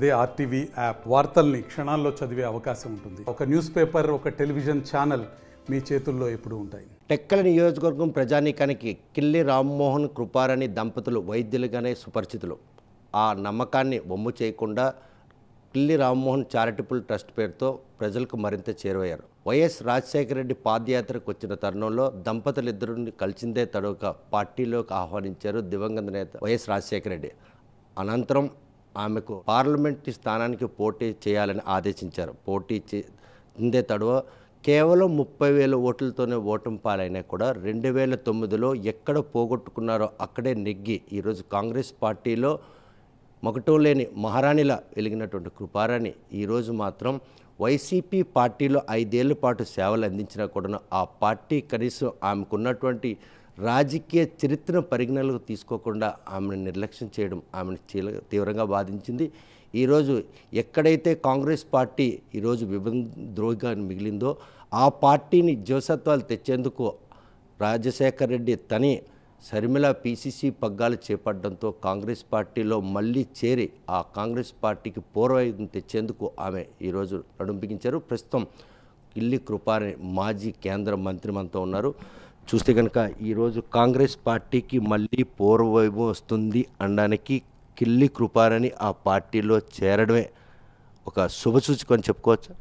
అదే RTV app వార్తల్ని క్షణాల్లో చదివే అవకాశం ఉంటుంది. ఒక న్యూస్ పేపర్, ఒక టెలివిజన్ ఛానల్ మీ చేతుల్లో ఎప్పుడూ ఉంటాయి. టెక్కల నియోజకవర్గం ప్రజానీకానికి కిల్లి రామ్మోహన్ కృపారాణి దంపతులు వైద్యులుగానే సుపరిచితులు. ఆ నమ్మకాన్ని వమ్ము చేయకుండా కిల్లి రామ్మోహన్ చారిటబుల్ ట్రస్ట్ పేరుతో ప్రజలకు మరింత చేరువయ్యారు. వైఎస్ రాజశేఖర రెడ్డి పాదయాత్రకు వచ్చిన తరుణంలో దంపతులిద్దరిని కలిసిందే తడవక పార్టీలోకి ఆహ్వానించారు దివంగత నేత వైఎస్ రాజశేఖర రెడ్డి. అనంతరం ఆమెకు పార్లమెంటు స్థానానికి పోటీ చేయాలని ఆదేశించారు. పోటీ చెందే తడవ కేవలం 30,000 ఓట్లతోనే ఓటమి పాలైనా కూడా 2009లో ఎక్కడ పోగొట్టుకున్నారో అక్కడే నెగ్గి ఈరోజు కాంగ్రెస్ పార్టీలో మగటం లేని మహారాణిలా వెలిగినటువంటి కృపారాణి ఈరోజు మాత్రం వైసీపీ పార్టీలో 5 ఏళ్ల పాటు సేవలు అందించినా కూడా ఆ పార్టీ కనీసం ఆమెకున్నటువంటి రాజకీయ చరిత్రను పరిగణనలోకి తీసుకోకుండా ఆమెను నిర్లక్ష్యం చేయడం ఆమెను తీవ్రంగా బాధించింది. ఈరోజు ఎక్కడైతే కాంగ్రెస్ పార్టీ ఈరోజు విభద్రోహిగా మిగిలిందో ఆ పార్టీని జోసత్వాలు తెచ్చేందుకు రాజశేఖర్ రెడ్డి తని శర్మిల పిసిసి పగ్గాలు చేపట్టడంతో కాంగ్రెస్ పార్టీలో మళ్ళీ చేరి ఆ కాంగ్రెస్ పార్టీకి పూర్వవైపు తెచ్చేందుకు ఆమె ఈరోజు నడుంపిగించారు. ప్రస్తుతం కిల్లి కృపారాణి మాజీ కేంద్ర మంత్రి మనతో ఉన్నారు. చూస్తే కనుక ఈరోజు కాంగ్రెస్ పార్టీకి మళ్ళీ పూర్వవైపు వస్తుంది అనడానికి కిల్లి కృపారాణి ఆ పార్టీలో చేరడమే ఒక శుభసూచకం అని చెప్పుకోవచ్చు.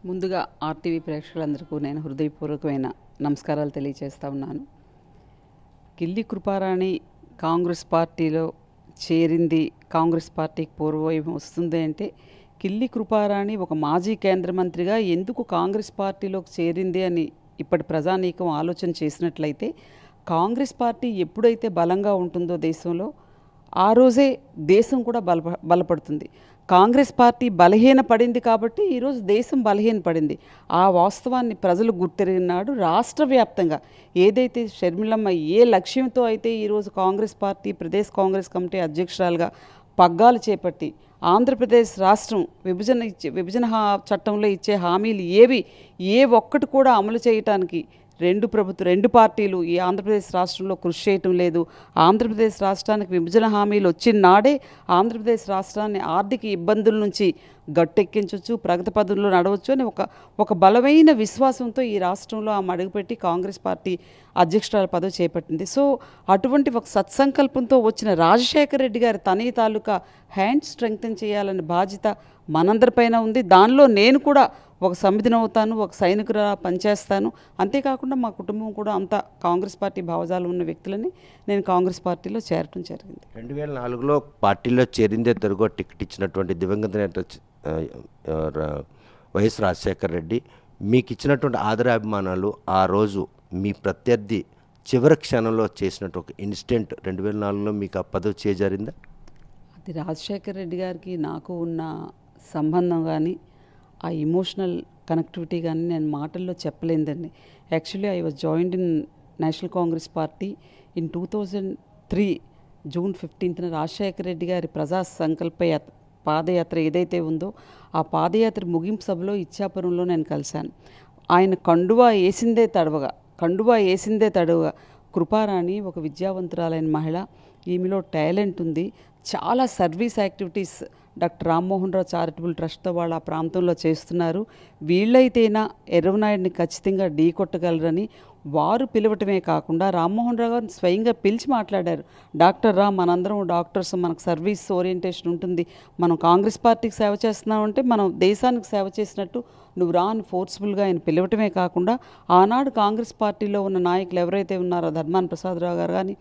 ముందుగా ఆర్టీవీ ప్రేక్షకులందరికీ నేను హృదయపూర్వకమైన నమస్కారాలు తెలియజేస్తా ఉన్నాను. కిల్లి కృపారాణి కాంగ్రెస్ పార్టీలో చేరింది, కాంగ్రెస్ పార్టీకి పూర్వవైపు వస్తుంది అంటే కిల్లి కృపారాణి ఒక మాజీ కేంద్ర మంత్రిగా ఎందుకు కాంగ్రెస్ పార్టీలోకి చేరింది అని ఇప్పటి ప్రజానీకం ఆలోచన చేసినట్లయితే కాంగ్రెస్ పార్టీ ఎప్పుడైతే బలంగా ఉంటుందో దేశంలో ఆ రోజే దేశం కూడా బలపడుతుంది. కాంగ్రెస్ పార్టీ బలహీనపడింది కాబట్టి ఈరోజు దేశం బలహీనపడింది. ఆ వాస్తవాన్ని ప్రజలు గుర్తెరిగినాడు. రాష్ట్ర వ్యాప్తంగా ఏదైతే షర్మిలమ్మ ఏ లక్ష్యంతో అయితే ఈరోజు కాంగ్రెస్ పార్టీ ప్రదేశ్ కాంగ్రెస్ కమిటీ అధ్యక్షురాలుగా పగ్గాలు చేపట్టి ఆంధ్రప్రదేశ్ రాష్ట్రం విభజన చట్టంలో ఇచ్చే హామీలు ఏ ఒక్కటి కూడా అమలు చేయటానికి రెండు పార్టీలు ఈ ఆంధ్రప్రదేశ్ రాష్ట్రంలో కృషి చేయటం లేదు. ఆంధ్రప్రదేశ్ రాష్ట్రానికి విభజన హామీలు వచ్చిన నాడే ఆంధ్రప్రదేశ్ రాష్ట్రాన్ని ఆర్థిక ఇబ్బందుల నుంచి గట్టెక్కించవచ్చు, ప్రగతి పదంలో నడవచ్చు అని ఒక బలమైన విశ్వాసంతో ఈ రాష్ట్రంలో ఆమె అడుగుపెట్టి కాంగ్రెస్ పార్టీ అధ్యక్షురాల పదవి చేపట్టింది. సో అటువంటి ఒక సత్సంకల్పంతో వచ్చిన రాజశేఖర రెడ్డి గారి తనయ తాలూకా హ్యాండ్ స్ట్రెంగ్తన్ చేయాలనే బాధ్యత మనందరిపైన ఉంది. దానిలో నేను కూడా ఒక సమితిని అవుతాను, ఒక సైనికురా పనిచేస్తాను. అంతేకాకుండా మా కుటుంబం కూడా అంతా కాంగ్రెస్ పార్టీ భావజాలు ఉన్న వ్యక్తులని నేను కాంగ్రెస్ పార్టీలో చేరటం జరిగింది. 2004లో పార్టీలో చేరిందే తరుగు టికెట్ ఇచ్చినటువంటి దివంగత నేత వైఎస్ రాజశేఖర రెడ్డి మీకు ఇచ్చినటువంటి ఆదరాభిమానాలు ఆ రోజు మీ ప్రత్యర్థి చివరి క్షణంలో చేసినట్టు ఒక ఇన్సిడెంట్ 2004లో మీకు ఆ పదవి చేజారిందా? అది రాజశేఖర రెడ్డి గారికి నాకు ఉన్న సంబంధం కానీ ఆ ఎమోషనల్ కనెక్టివిటీ కానీ నేను మాటల్లో చెప్పలేదండి. Actually I was joined in national Congress party in 2003 June 15న రాజశేఖర రెడ్డి గారి ప్రజా సంకల్ప పాదయాత్ర ఏదైతే ఉందో ఆ పాదయాత్ర ముగింపు సభలో ఇచ్చాపురంలో నేను కలిశాను. ఆయన కండువా వేసిందే తడవగా కృపారాణి ఒక విద్యావంతురాలైన మహిళ, ఈమెలో టాలెంట్ ఉంది, చాలా service activities doctor Rammohan Rao charitable ట్రస్ట్తో వాళ్ళు ఆ ప్రాంతంలో చేస్తున్నారు. వీళ్ళైతేనా ఎర్రవనాయుడిని ఖచ్చితంగా ఢీ కొట్టగలరని వారు పిలవటమే కాకుండా రామ్మోహన్ రావు గారిని స్వయంగా పిలిచి మాట్లాడారు. డాక్టర్ రా, మనందరం డాక్టర్స్, మనకు సర్వీస్ ఓరియంటేషన్ ఉంటుంది, మనం కాంగ్రెస్ పార్టీకి సేవ చేస్తున్నామంటే మనం దేశానికి సేవ చేసినట్టు నువ్వు రా అని ఫోర్స్ఫుల్గా ఆయన పిలవటమే కాకుండా ఆనాడు కాంగ్రెస్ పార్టీలో ఉన్న నాయకులు ఎవరైతే ఉన్నారో ధర్మాన ప్రసాదరావు గారు కానీ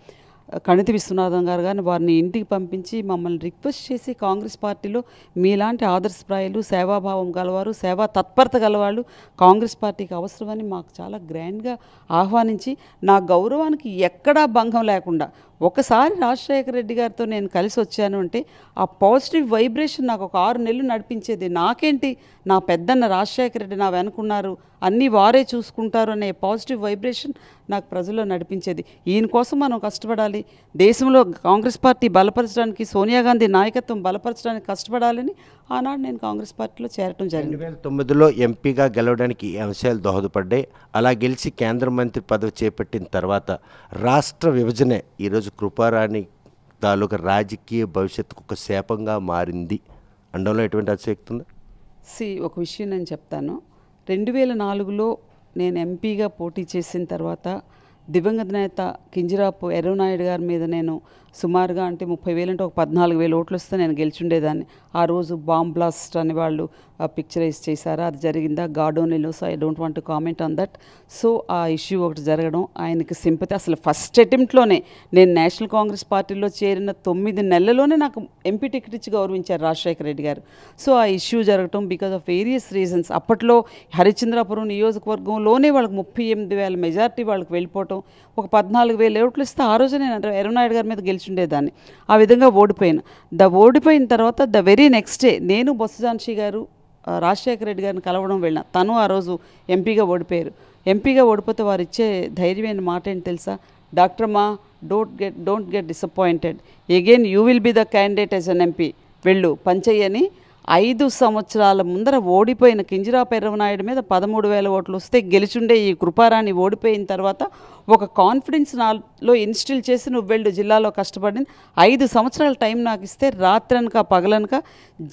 కణితి విశ్వనాథం గారు కానీ వారిని ఇంటికి పంపించి మమ్మల్ని రిక్వెస్ట్ చేసి కాంగ్రెస్ పార్టీలో మీలాంటి ఆదర్శప్రాయాలు, సేవాభావం గలవారు, సేవా తత్పరత గలవాళ్ళు కాంగ్రెస్ పార్టీకి అవసరమని మాకు చాలా గ్రాండ్గా ఆహ్వానించి నా గౌరవానికి ఎక్కడా భంగం లేకుండా ఒకసారి రాజశేఖర రెడ్డి గారితో నేను కలిసి వచ్చాను అంటే ఆ పాజిటివ్ వైబ్రేషన్ నాకు ఒక 6 నెలలు నడిపించేది. నాకేంటి, నా పెద్దన్న రాజశేఖర రెడ్డి నా వెనుకున్నారు, అన్నీ వారే చూసుకుంటారు అనే పాజిటివ్ వైబ్రేషన్ నాకు ప్రజల్లో నడిపించేది. ఈయన కోసం మనం కష్టపడాలి, దేశంలో కాంగ్రెస్ పార్టీ బలపరచడానికి, సోనియా గాంధీ నాయకత్వం బలపరచడానికి కష్టపడాలని ఆనాడు నేను కాంగ్రెస్ పార్టీలో చేరటం జరిగింది. 2009లో ఎంపీగా గెలవడానికి ఈ అంశాలు దోహదపడ్డాయి. అలా గెలిచి కేంద్ర మంత్రి పదవి చేపట్టిన తర్వాత రాష్ట్ర విభజనే ఈరోజు కృపారాణి తాలూకా రాజకీయ భవిష్యత్తుకు ఒక శాపంగా మారింది అనడంలో ఎటువంటి అతిశక్తి ఉంది? ఒక విషయం నేను చెప్తాను. 2004లో నేను ఎంపీగా పోటీ చేసిన తర్వాత దివంగత నేత కింజరాపు ఎర్రనాయుడు గారి మీద నేను సుమారుగా అంటే 30,000 అంటే ఒక 14,000 ఓట్లు వస్తే నేను గెలిచుండేదాన్ని. ఆ రోజు బాంబ్ బ్లాస్ట్ అని వాళ్ళు పిక్చరైజ్ చేశారా, అది జరిగిందా, God only knows, I don't want to comment on that. So ఆ ఇష్యూ ఒకటి జరగడం, ఆయనకి సింపతి, అసలు ఫస్ట్ అటెంప్ట్లోనే నేను నేషనల్ కాంగ్రెస్ పార్టీలో చేరిన 9 నెలల్లోనే నాకు ఎంపీ టికెట్ ఇచ్చి గౌరవించారు రాజశేఖర రెడ్డి గారు. సో ఆ ఇష్యూ జరగటం బికాజ్ ఆఫ్ వేరియస్ రీజన్స్. అప్పట్లో హరిశ్చంద్రాపురం నియోజకవర్గంలోనే వాళ్ళకి 38,000 మెజార్టీ వాళ్ళకి వెళ్ళిపోవటం, ఒక 14,000 ఓట్లు ఇస్తే ఆ రోజు నేను ఎర్రనాయుడు గారి మీద గెలిచుండేదాన్ని. ఆ విధంగా ఓడిపోయాను. ఓడిపోయిన తర్వాత ద వెరీ నెక్స్ట్ డే నేను బొత్స ఝాన్సీ గారు రాజశేఖర రెడ్డి గారిని కలవడం వెళ్ళిన. తను ఆ రోజు ఎంపీగా ఓడిపోయారు. ఎంపీగా ఓడిపోతే వారు ఇచ్చే ధైర్యమైన మాట ఏంటి తెలుసా? డాక్టర్మా, don't get disappointed, again you will be the candidate as an MP, వెళ్ళు పంచయ్యని 5 సంవత్సరాల ముందర ఓడిపోయిన కింజరాపు ఎర్రనాయుడు మీద 13,000 ఓట్లు వస్తే గెలిచుండే ఈ కృపారాణి ఓడిపోయిన తర్వాత ఒక కాన్ఫిడెన్స్ నాలో ఇన్స్టిల్ చేసి నువ్వు వెళ్ళు జిల్లాలో కష్టపడింది 5 సంవత్సరాల టైం నాకు ఇస్తే రాత్రనక పగలనక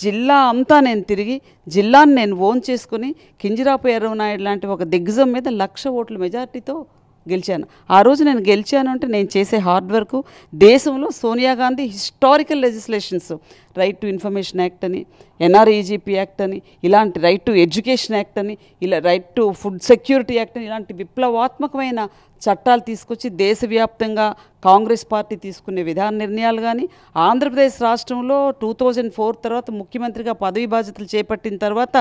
జిల్లా అంతా నేను తిరిగి జిల్లాను నేను ఓన్ చేసుకుని కింజరాపు ఎర్రనాయుడు లాంటి ఒక దిగ్గజం మీద 1,00,000 ఓట్ల మెజార్టీతో గెలిచాను. ఆ రోజు నేను గెలిచాను అంటే నేను చేసే హార్డ్ వర్క్. దేశంలో Sonia Gandhi historical legislations, right to information act అని, ఎన్ఆర్ఈజీపీ యాక్ట్ అని, ఇలాంటి రైట్ టు ఎడ్యుకేషన్ యాక్ట్ అని, ఇలా right to food security act అని, ఇలాంటి విప్లవాత్మకమైన చట్టాలు తీసుకొచ్చి దేశవ్యాప్తంగా కాంగ్రెస్ పార్టీ తీసుకునే విధాన నిర్ణయాలు కానీ, ఆంధ్రప్రదేశ్ రాష్ట్రంలో 2004 తర్వాత ముఖ్యమంత్రిగా పదవి బాధ్యతలు చేపట్టిన తర్వాత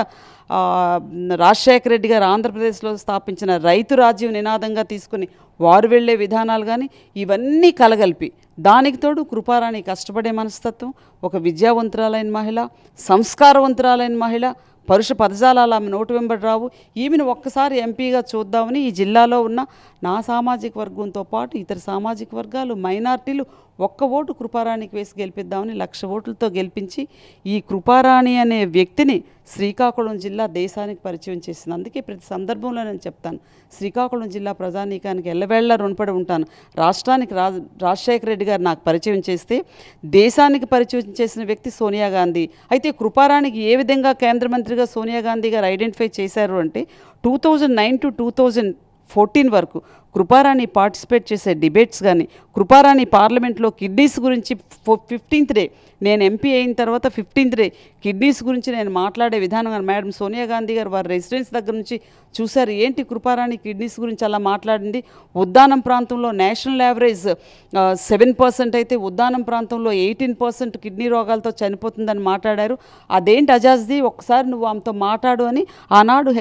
రాజశేఖర రెడ్డి గారు ఆంధ్రప్రదేశ్లో స్థాపించిన రైతు రాజ్యం నినాదంగా తీసుకుని వారు వెళ్ళే విధానాలు కానీ, ఇవన్నీ కలగలిపి దానికి తోడు కృపారాణి కష్టపడే మనస్తత్వం, ఒక విద్యావంతురాలైన మహిళ, సంస్కారవంతురాలైన మహిళ, పరుష పదజాలాలు ఆమె నోటి వెంబడి రావు. ఈమెను ఒక్కసారి ఎంపీగా చూద్దామని ఈ జిల్లాలో ఉన్న నా సామాజిక వర్గంతో పాటు ఇతర సామాజిక వర్గాలు, మైనార్టీలు ఒక్క ఓటు కృపారాణికి వేసి గెలిపిద్దామని 1,00,000 ఓట్లతో గెలిపించి ఈ కృపారాణి అనే వ్యక్తిని శ్రీకాకుళం జిల్లా దేశానికి పరిచయం చేసింది. అందుకే ప్రతి సందర్భంలో నేను చెప్తాను, శ్రీకాకుళం జిల్లా ప్రజానీకానికి ఎల్లవేళ్లా రుణపడి ఉంటాను. రాష్ట్రానికి రాజశేఖర రెడ్డి గారు నాకు పరిచయం చేస్తే దేశానికి పరిచయం చేసిన వ్యక్తి సోనియా గాంధీ. అయితే కృపారాణికి ఏ విధంగా కేంద్ర మంత్రిగా సోనియా గాంధీ గారు ఐడెంటిఫై చేశారు అంటే 2009 to 2014 వరకు కృపారాణి పార్టిసిపేట్ చేసే డిబేట్స్ కానీ, కృపారాణి పార్లమెంట్లో కిడ్నీస్ గురించి 15th డే నేను ఎంపీ అయిన తర్వాత 15th డే కిడ్నీస్ గురించి నేను మాట్లాడే విధానం కానీ, మేడం సోనియా గాంధీ గారు వారి రెసిడెన్స్ దగ్గర నుంచి చూశారు, ఏంటి కృపారాణి కిడ్నీస్ గురించి అలా మాట్లాడింది. ఉద్దానం ప్రాంతంలో నేషనల్ యావరేజ్ 7% అయితే ఉద్దానం ప్రాంతంలో 18% కిడ్నీ రోగాలతో చనిపోతుందని మాట్లాడారు. అదేంటి అజాజ్ది, ఒక్కసారి నువ్వు ఆమెతో మాట్లాడు అని ఆనాడు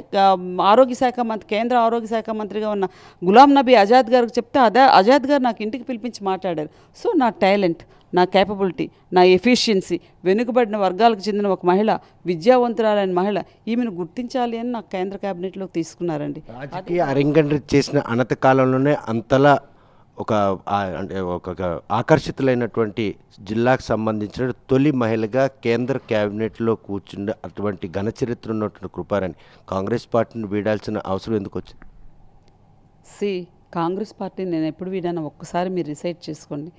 ఆరోగ్య శాఖ మంత్రి, కేంద్ర ఆరోగ్య శాఖ మంత్రిగా ఉన్న గులాం నబీ ఆజాద్ గారికి చెప్తే ఆజాద్ గారు నాకు ఇంటికి పిలిపించి మాట్లాడారు. సో నా టాలెంట్, నా కేపబిలిటీ, నా ఎఫిషియన్సీ, వెనుకబడిన వర్గాలకు చెందిన ఒక మహిళ, విద్యావంతురాలైన మహిళ, ఈమెను గుర్తించాలి అని నాకు కేంద్ర కేబినెట్లోకి తీసుకున్నారండి. రాజకీయ అరంగేట్రం చేసిన అనత కాలంలోనే అంతలా అంటే ఒక ఆకర్షితులైనటువంటి జిల్లాకు సంబంధించిన తొలి మహిళగా కేంద్ర క్యాబినెట్లో కూర్చుండే అటువంటి ఘన చరిత్ర ఉన్నటువంటి కృపారాణి కాంగ్రెస్ పార్టీని వీడాల్సిన అవసరం ఎందుకు వచ్చింది? కాంగ్రెస్ పార్టీని నేను ఎప్పుడు వీడానో ఒక్కసారి మీరు రిసైడ్ చేసుకోండి.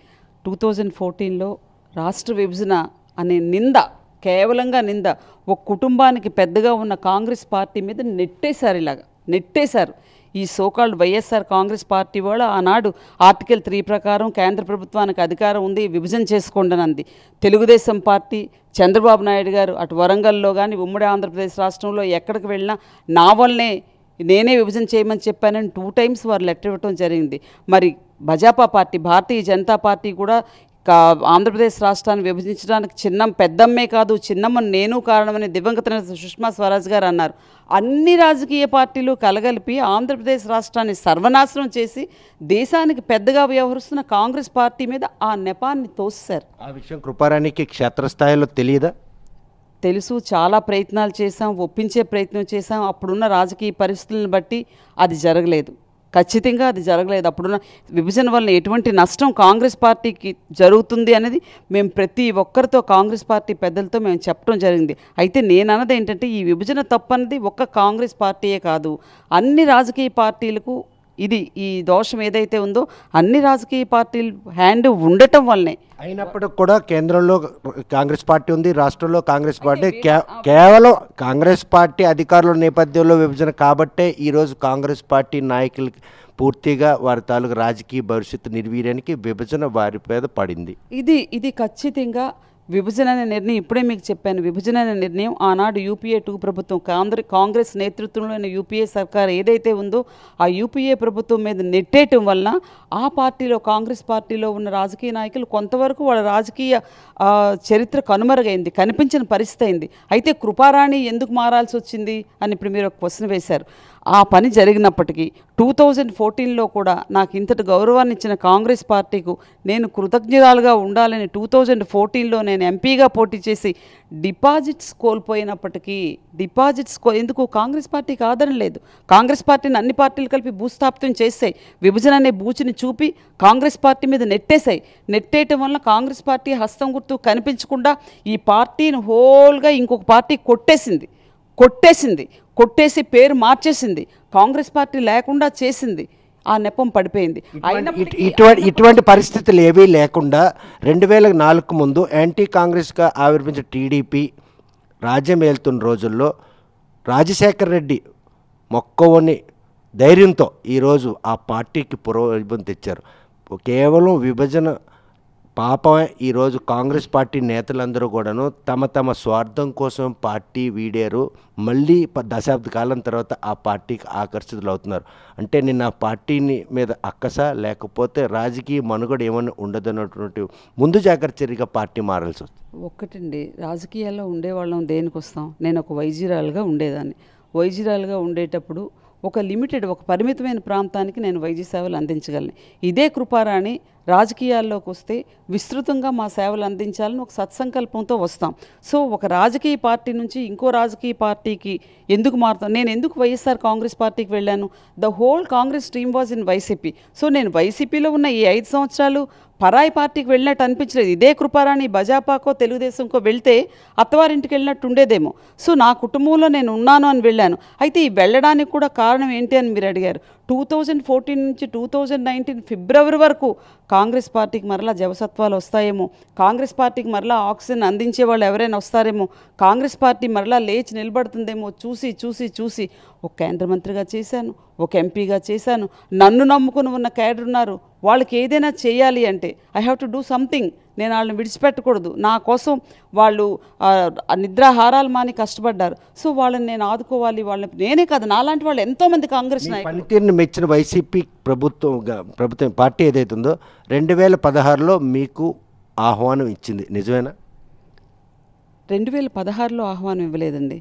2014లో రాష్ట్ర విభజన అనే నింద, కేవలంగా నింద, ఒక కుటుంబానికి పెద్దగా ఉన్న కాంగ్రెస్ పార్టీ మీద నెట్టేశారు. ఈ సోకాల్డ్ వైఎస్ఆర్ కాంగ్రెస్ పార్టీ వాళ్ళు ఆనాడు ఆర్టికల్ 3 ప్రకారం కేంద్ర ప్రభుత్వానికి అధికారం ఉంది, విభజన చేసుకోండి అంది. తెలుగుదేశం పార్టీ, చంద్రబాబు నాయుడు గారు అటు వరంగల్లో కానీ ఉమ్మడి ఆంధ్రప్రదేశ్ రాష్ట్రంలో ఎక్కడికి వెళ్ళినా నా వల్లనే నేనే విభజన చేయమని చెప్పానని 2 times వారు లెటర్ ఇవ్వటం జరిగింది. మరి భాజపా పార్టీ, భారతీయ జనతా పార్టీ కూడా ఆంధ్రప్రదేశ్ రాష్ట్రాన్ని విభజించడానికి పెద్దమ్మే కాదు చిన్నమ్మ నేను కారణమని దివంగత సుష్మా స్వరాజ్ గారు అన్నారు. అన్ని రాజకీయ పార్టీలు కలగలిపి ఆంధ్రప్రదేశ్ రాష్ట్రాన్ని సర్వనాశనం చేసి దేశానికి పెద్దగా వ్యవహరిస్తున్న కాంగ్రెస్ పార్టీ మీద ఆ నెపాన్ని తోసారు. ఆ విషయం కృపారాణికి క్షేత్రస్థాయిలో తెలియదా? తెలుసు, చాలా ప్రయత్నాలు చేశాం, ఒప్పించే ప్రయత్నం చేశాం. అప్పుడున్న రాజకీయ పరిస్థితులను బట్టి అది జరగలేదు, ఖచ్చితంగా అది జరగలేదు. అప్పుడున్న విభజన వల్ల ఎటువంటి నష్టం కాంగ్రెస్ పార్టీకి జరుగుతుంది అనేది మేము ప్రతి ఒక్కరితో, కాంగ్రెస్ పార్టీ పెద్దలతో మేము చెప్పడం జరిగింది. అయితే నేను అన్నది ఏంటంటే ఈ విభజన తప్పన్నది ఒక్క కాంగ్రెస్ పార్టీయే కాదు, అన్ని రాజకీయ పార్టీలకు ఇది ఈ దోషం ఏదైతే ఉందో అన్ని రాజకీయ పార్టీలు హ్యాండ్ ఉండటం వల్లనే. అయినప్పటికి కూడా కేంద్రంలో కాంగ్రెస్ పార్టీ ఉంది, రాష్ట్రంలో కాంగ్రెస్ పార్టీ, కేవలం కాంగ్రెస్ పార్టీ అధికారుల నేపథ్యంలో విభజన కాబట్టే ఈరోజు కాంగ్రెస్ పార్టీ నాయకులకి పూర్తిగా వారి తాలూకు రాజకీయ భవిష్యత్తు నిర్వీర్యానికి విభజన వారి మీద పడింది. ఇది ఖచ్చితంగా విభజన అనే నిర్ణయం, ఇప్పుడే మీకు చెప్పాను, విభజన అనే నిర్ణయం ఆనాడు యూపీఏ 2 ప్రభుత్వం కాంగ్రెస్ నేతృత్వంలోని యూపీఏ సర్కార్ ఏదైతే ఉందో ఆ యూపీఏ ప్రభుత్వం మీద నెట్టేయటం వలన ఆ పార్టీలో కాంగ్రెస్ పార్టీలో ఉన్న రాజకీయ నాయకులు కొంతవరకు వాళ్ళ రాజకీయ చరిత్ర కనుమరుగైంది, కనిపించిన పరిస్థితి అయింది. అయితే కృపారాణి ఎందుకు మారాల్సి వచ్చింది అని ఇప్పుడు మీరు ఒక క్వశ్చన్ వేశారు. ఆ పని జరిగినప్పటికీ 2014లో కూడా నాకు ఇంతటి గౌరవాన్ని ఇచ్చిన కాంగ్రెస్ పార్టీకు నేను కృతజ్ఞురాలుగా ఉండాలని 2014లో నేను ఎంపీగా పోటీ చేసి డిపాజిట్స్ కోల్పోయినప్పటికీ ఎందుకు కాంగ్రెస్ పార్టీకి ఆదరణ లేదు. కాంగ్రెస్ పార్టీని అన్ని పార్టీలు కలిపి భూస్థాపితం చేసాయి, విభజన అనే బూచిని చూపి కాంగ్రెస్ పార్టీ మీద నెట్టేశాయి. నెట్టేయటం వల్ల కాంగ్రెస్ పార్టీ హస్తం గుర్తు కనిపించకుండా ఈ పార్టీని హోల్గా ఇంకొక పార్టీ కొట్టేసి పేరు మార్చేసింది, కాంగ్రెస్ పార్టీ లేకుండా చేసింది. ఆ నెపం పడిపోయింది. ఇటువంటి పరిస్థితులు ఏవీ లేకుండా 2004 ముందు యాంటీ కాంగ్రెస్గా ఆవిర్భించిన టీడీపీ రాజ్యం ఏలుతున్న రోజుల్లో రాజశేఖర్ రెడ్డి మొక్కవని ధైర్యంతో ఈరోజు ఆ పార్టీకి పురోగమనం తెచ్చారు. కేవలం విభజన పాపమే ఈరోజు కాంగ్రెస్ పార్టీ నేతలందరూ కూడాను తమ స్వార్థం కోసం పార్టీ వీడారు. మళ్ళీ దశాబ్ద కాలం తర్వాత ఆ పార్టీకి ఆకర్షితులు అవుతున్నారు. అంటే నిన్న ఆ పార్టీని మీద అక్కస లేకపోతే రాజకీయ మనుగడ ఏమన్నా ఉండదన్నటువంటి ముందు జాగ్రత్త చర్యగా పార్టీ మారాల్సి వస్తుంది. ఒక్కటండి, రాజకీయాల్లో ఉండేవాళ్ళం దేనికి వస్తాం? నేను ఒక వైద్యురాలుగా ఉండేదాన్ని. వైద్యురాలుగా ఉండేటప్పుడు ఒక పరిమితమైన ప్రాంతానికి నేను వైద్య సేవలు అందించగలను. ఇదే కృపారాణి రాజకీయాల్లోకి వస్తే విస్తృతంగా మా సేవలు అందించాలని ఒక సత్సంకల్పంతో వస్తాం. సో ఒక రాజకీయ పార్టీ నుంచి ఇంకో రాజకీయ పార్టీకి ఎందుకు మారుతాం? నేను ఎందుకు వైఎస్ఆర్ కాంగ్రెస్ పార్టీకి వెళ్ళాను? The whole Congress team was in YCP. So నేను వైసీపీలో ఉన్న ఈ 5 సంవత్సరాలు పరాయి పార్టీకి వెళ్ళినట్టు అనిపించలేదు. ఇదే కృపారాణి బజాపాకో తెలుగుదేశంకో వెళ్తే అత్తవారింటికి వెళ్ళినట్టు ఉండేదేమో. సో నా కుటుంబంలో నేను ఉన్నాను అని వెళ్ళాను. అయితే ఈ వెళ్ళడానికి కూడా కారణం ఏంటి అని మీరు అడిగారు. 2014 నుంచి 2019 ఫిబ్రవరి వరకు కాంగ్రెస్ పార్టీకి మరలా జవసత్వాలు వస్తాయేమో, కాంగ్రెస్ పార్టీకి మరలా ఆక్సిజన్ అందించే వాళ్ళు ఎవరైనా వస్తారేమో, కాంగ్రెస్ పార్టీ మరలా లేచి నిలబడుతుందేమో చూసి ఒక కేంద్ర మంత్రిగా చేశాను, ఒక ఎంపీగా చేశాను. నన్ను నమ్ముకుని ఉన్న క్యాడర్ ఉన్నారు, వాళ్ళకి ఏదైనా చేయాలి అంటే I have to do something. నేను వాళ్ళని విడిచిపెట్టకూడదు. నా కోసం వాళ్ళు నిద్రాహారాలు మాని కష్టపడ్డారు. సో వాళ్ళని నేను ఆదుకోవాలి. వాళ్ళని నేనే కాదు, నాలాంటి వాళ్ళు ఎంతోమంది కాంగ్రెస్ నాయకులు. పనితీరుని మెచ్చిన వైసీపీ ప్రభుత్వం పార్టీ ఏదైతే ఉందో 2016లో మీకు ఆహ్వానం ఇచ్చింది, నిజమేనా? 2016లో ఆహ్వానం ఇవ్వలేదండి.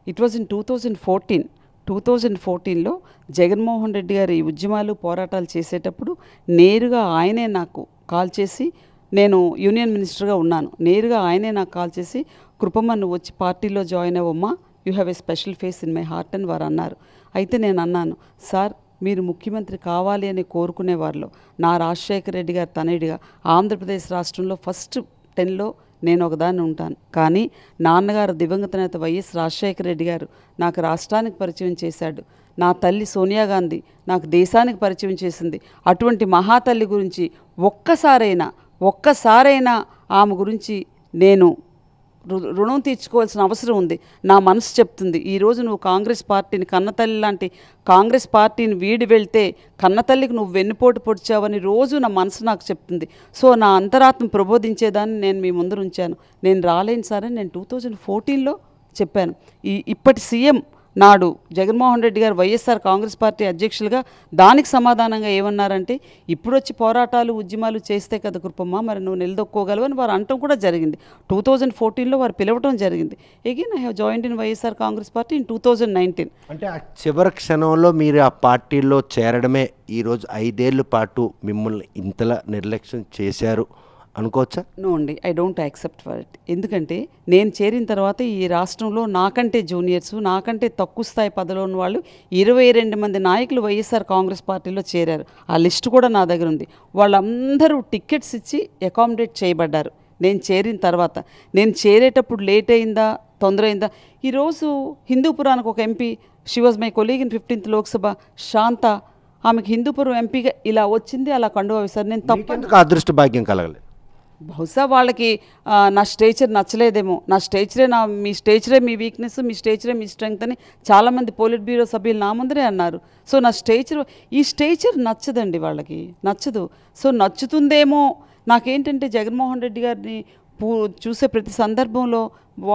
ఇట్ వాజ్ ఇన్ 2014లో జగన్మోహన్ రెడ్డి గారు ఈ ఉద్యమాలు పోరాటాలు చేసేటప్పుడు నేరుగా ఆయనే నాకు కాల్ చేసి, నేను యూనియన్ మినిస్టర్గా ఉన్నాను, నేరుగా ఆయనే నాకు కాల్ చేసి కృపమ్మ నువ్వు వచ్చి పార్టీలో జాయిన్ అవ్వమ్మా, you have a special face in my heart అని వారు అన్నారు. అయితే నేను అన్నాను, సార్ మీరు ముఖ్యమంత్రి కావాలి అని కోరుకునేవారిలో నా రాజశేఖర రెడ్డి గారు తనయుడిగా ఆంధ్రప్రదేశ్ రాష్ట్రంలో ఫస్ట్ 10లో నేను ఒకదాన్ని ఉంటాను. కానీ నాన్నగారు దివంగత నేత వైఎస్ రాజశేఖర రెడ్డి గారు నాకు రాష్ట్రానికి పరిచయం చేశాడు. నా తల్లి సోనియా గాంధీ నాకు దేశానికి పరిచయం చేసింది. అటువంటి మహాతల్లి గురించి ఒక్కసారైనా ఆమె గురించి నేను రుణం తీర్చుకోవాల్సిన అవసరం ఉంది. నా మనసు చెప్తుంది, ఈరోజు నువ్వు కాంగ్రెస్ పార్టీని, కన్నతల్లి లాంటి కాంగ్రెస్ పార్టీని వీడి వెళ్తే కన్నతల్లికి నువ్వు వెన్నుపోటు పొడిచావని రోజు నా మనసు నాకు చెప్తుంది. సో నా అంతరాత్మ ప్రబోధించేదాన్ని నేను మీ ముందర ఉంచాను. నేను రాలేను సార్ అని నేను 2014లో చెప్పాను. ఇప్పటి సీఎం నాడు జగన్మోహన్ రెడ్డి గారు వైఎస్ఆర్ కాంగ్రెస్ పార్టీ అధ్యక్షులుగా దానికి సమాధానంగా ఏమన్నారంటే, ఇప్పుడు వచ్చి పోరాటాలు ఉద్యమాలు చేస్తే కదా కృపమ్మ మరి నువ్వు నిలదొక్కోగలవు అని వారు అనటం కూడా జరిగింది. 2014లో వారు పిలవటం జరిగింది. Again I have joined in YSR Congress party in 2019. అంటే ఆ చివరి క్షణంలో మీరు ఆ పార్టీలో చేరడమే ఈరోజు 5 ఏళ్ల పాటు మిమ్మల్ని ఇంతలా నిర్లక్ష్యం చేశారు అనుకోవచ్చా? నో అండి, I don't accept for it. ఎందుకంటే నేను చేరిన తర్వాత ఈ రాష్ట్రంలో నాకంటే జూనియర్స్, నాకంటే తక్కువ స్థాయి పదవిలో ఉన్న వాళ్ళు 22 మంది నాయకులు వైఎస్ఆర్ కాంగ్రెస్ పార్టీలో చేరారు. ఆ లిస్టు కూడా నా దగ్గర ఉంది. వాళ్ళందరూ టికెట్స్ ఇచ్చి అకామిడేట్ చేయబడ్డారు నేను చేరిన తర్వాత. నేను చేరేటప్పుడు లేట్ అయిందా, తొందర అయిందా? ఈరోజు హిందూపురానికి ఒక MP, she was my colleague in 15th Lok Sabha, Shanta. ఆమెకు హిందూపురం ఎంపీగా ఇలా వచ్చింది, అలా కండువా వేశారు. నేను తప్ప ఎందుకు అదృష్ట భాగ్యం కలగలేదు? బహుశా వాళ్ళకి నా స్టేచర్ నచ్చలేదేమో. మీ స్టేచరే మీ వీక్నెస్, మీ స్టేచరే మీ స్ట్రెంగ్త్ అని చాలామంది పోలిట్ బ్యూరో సభ్యులు నా ముందరే అన్నారు. సో నా ఈ స్టేచర్ నచ్చదండి, వాళ్ళకి నచ్చదు. సో నచ్చుతుందేమో. నాకేంటంటే జగన్మోహన్ రెడ్డి గారిని చూసే ప్రతి సందర్భంలో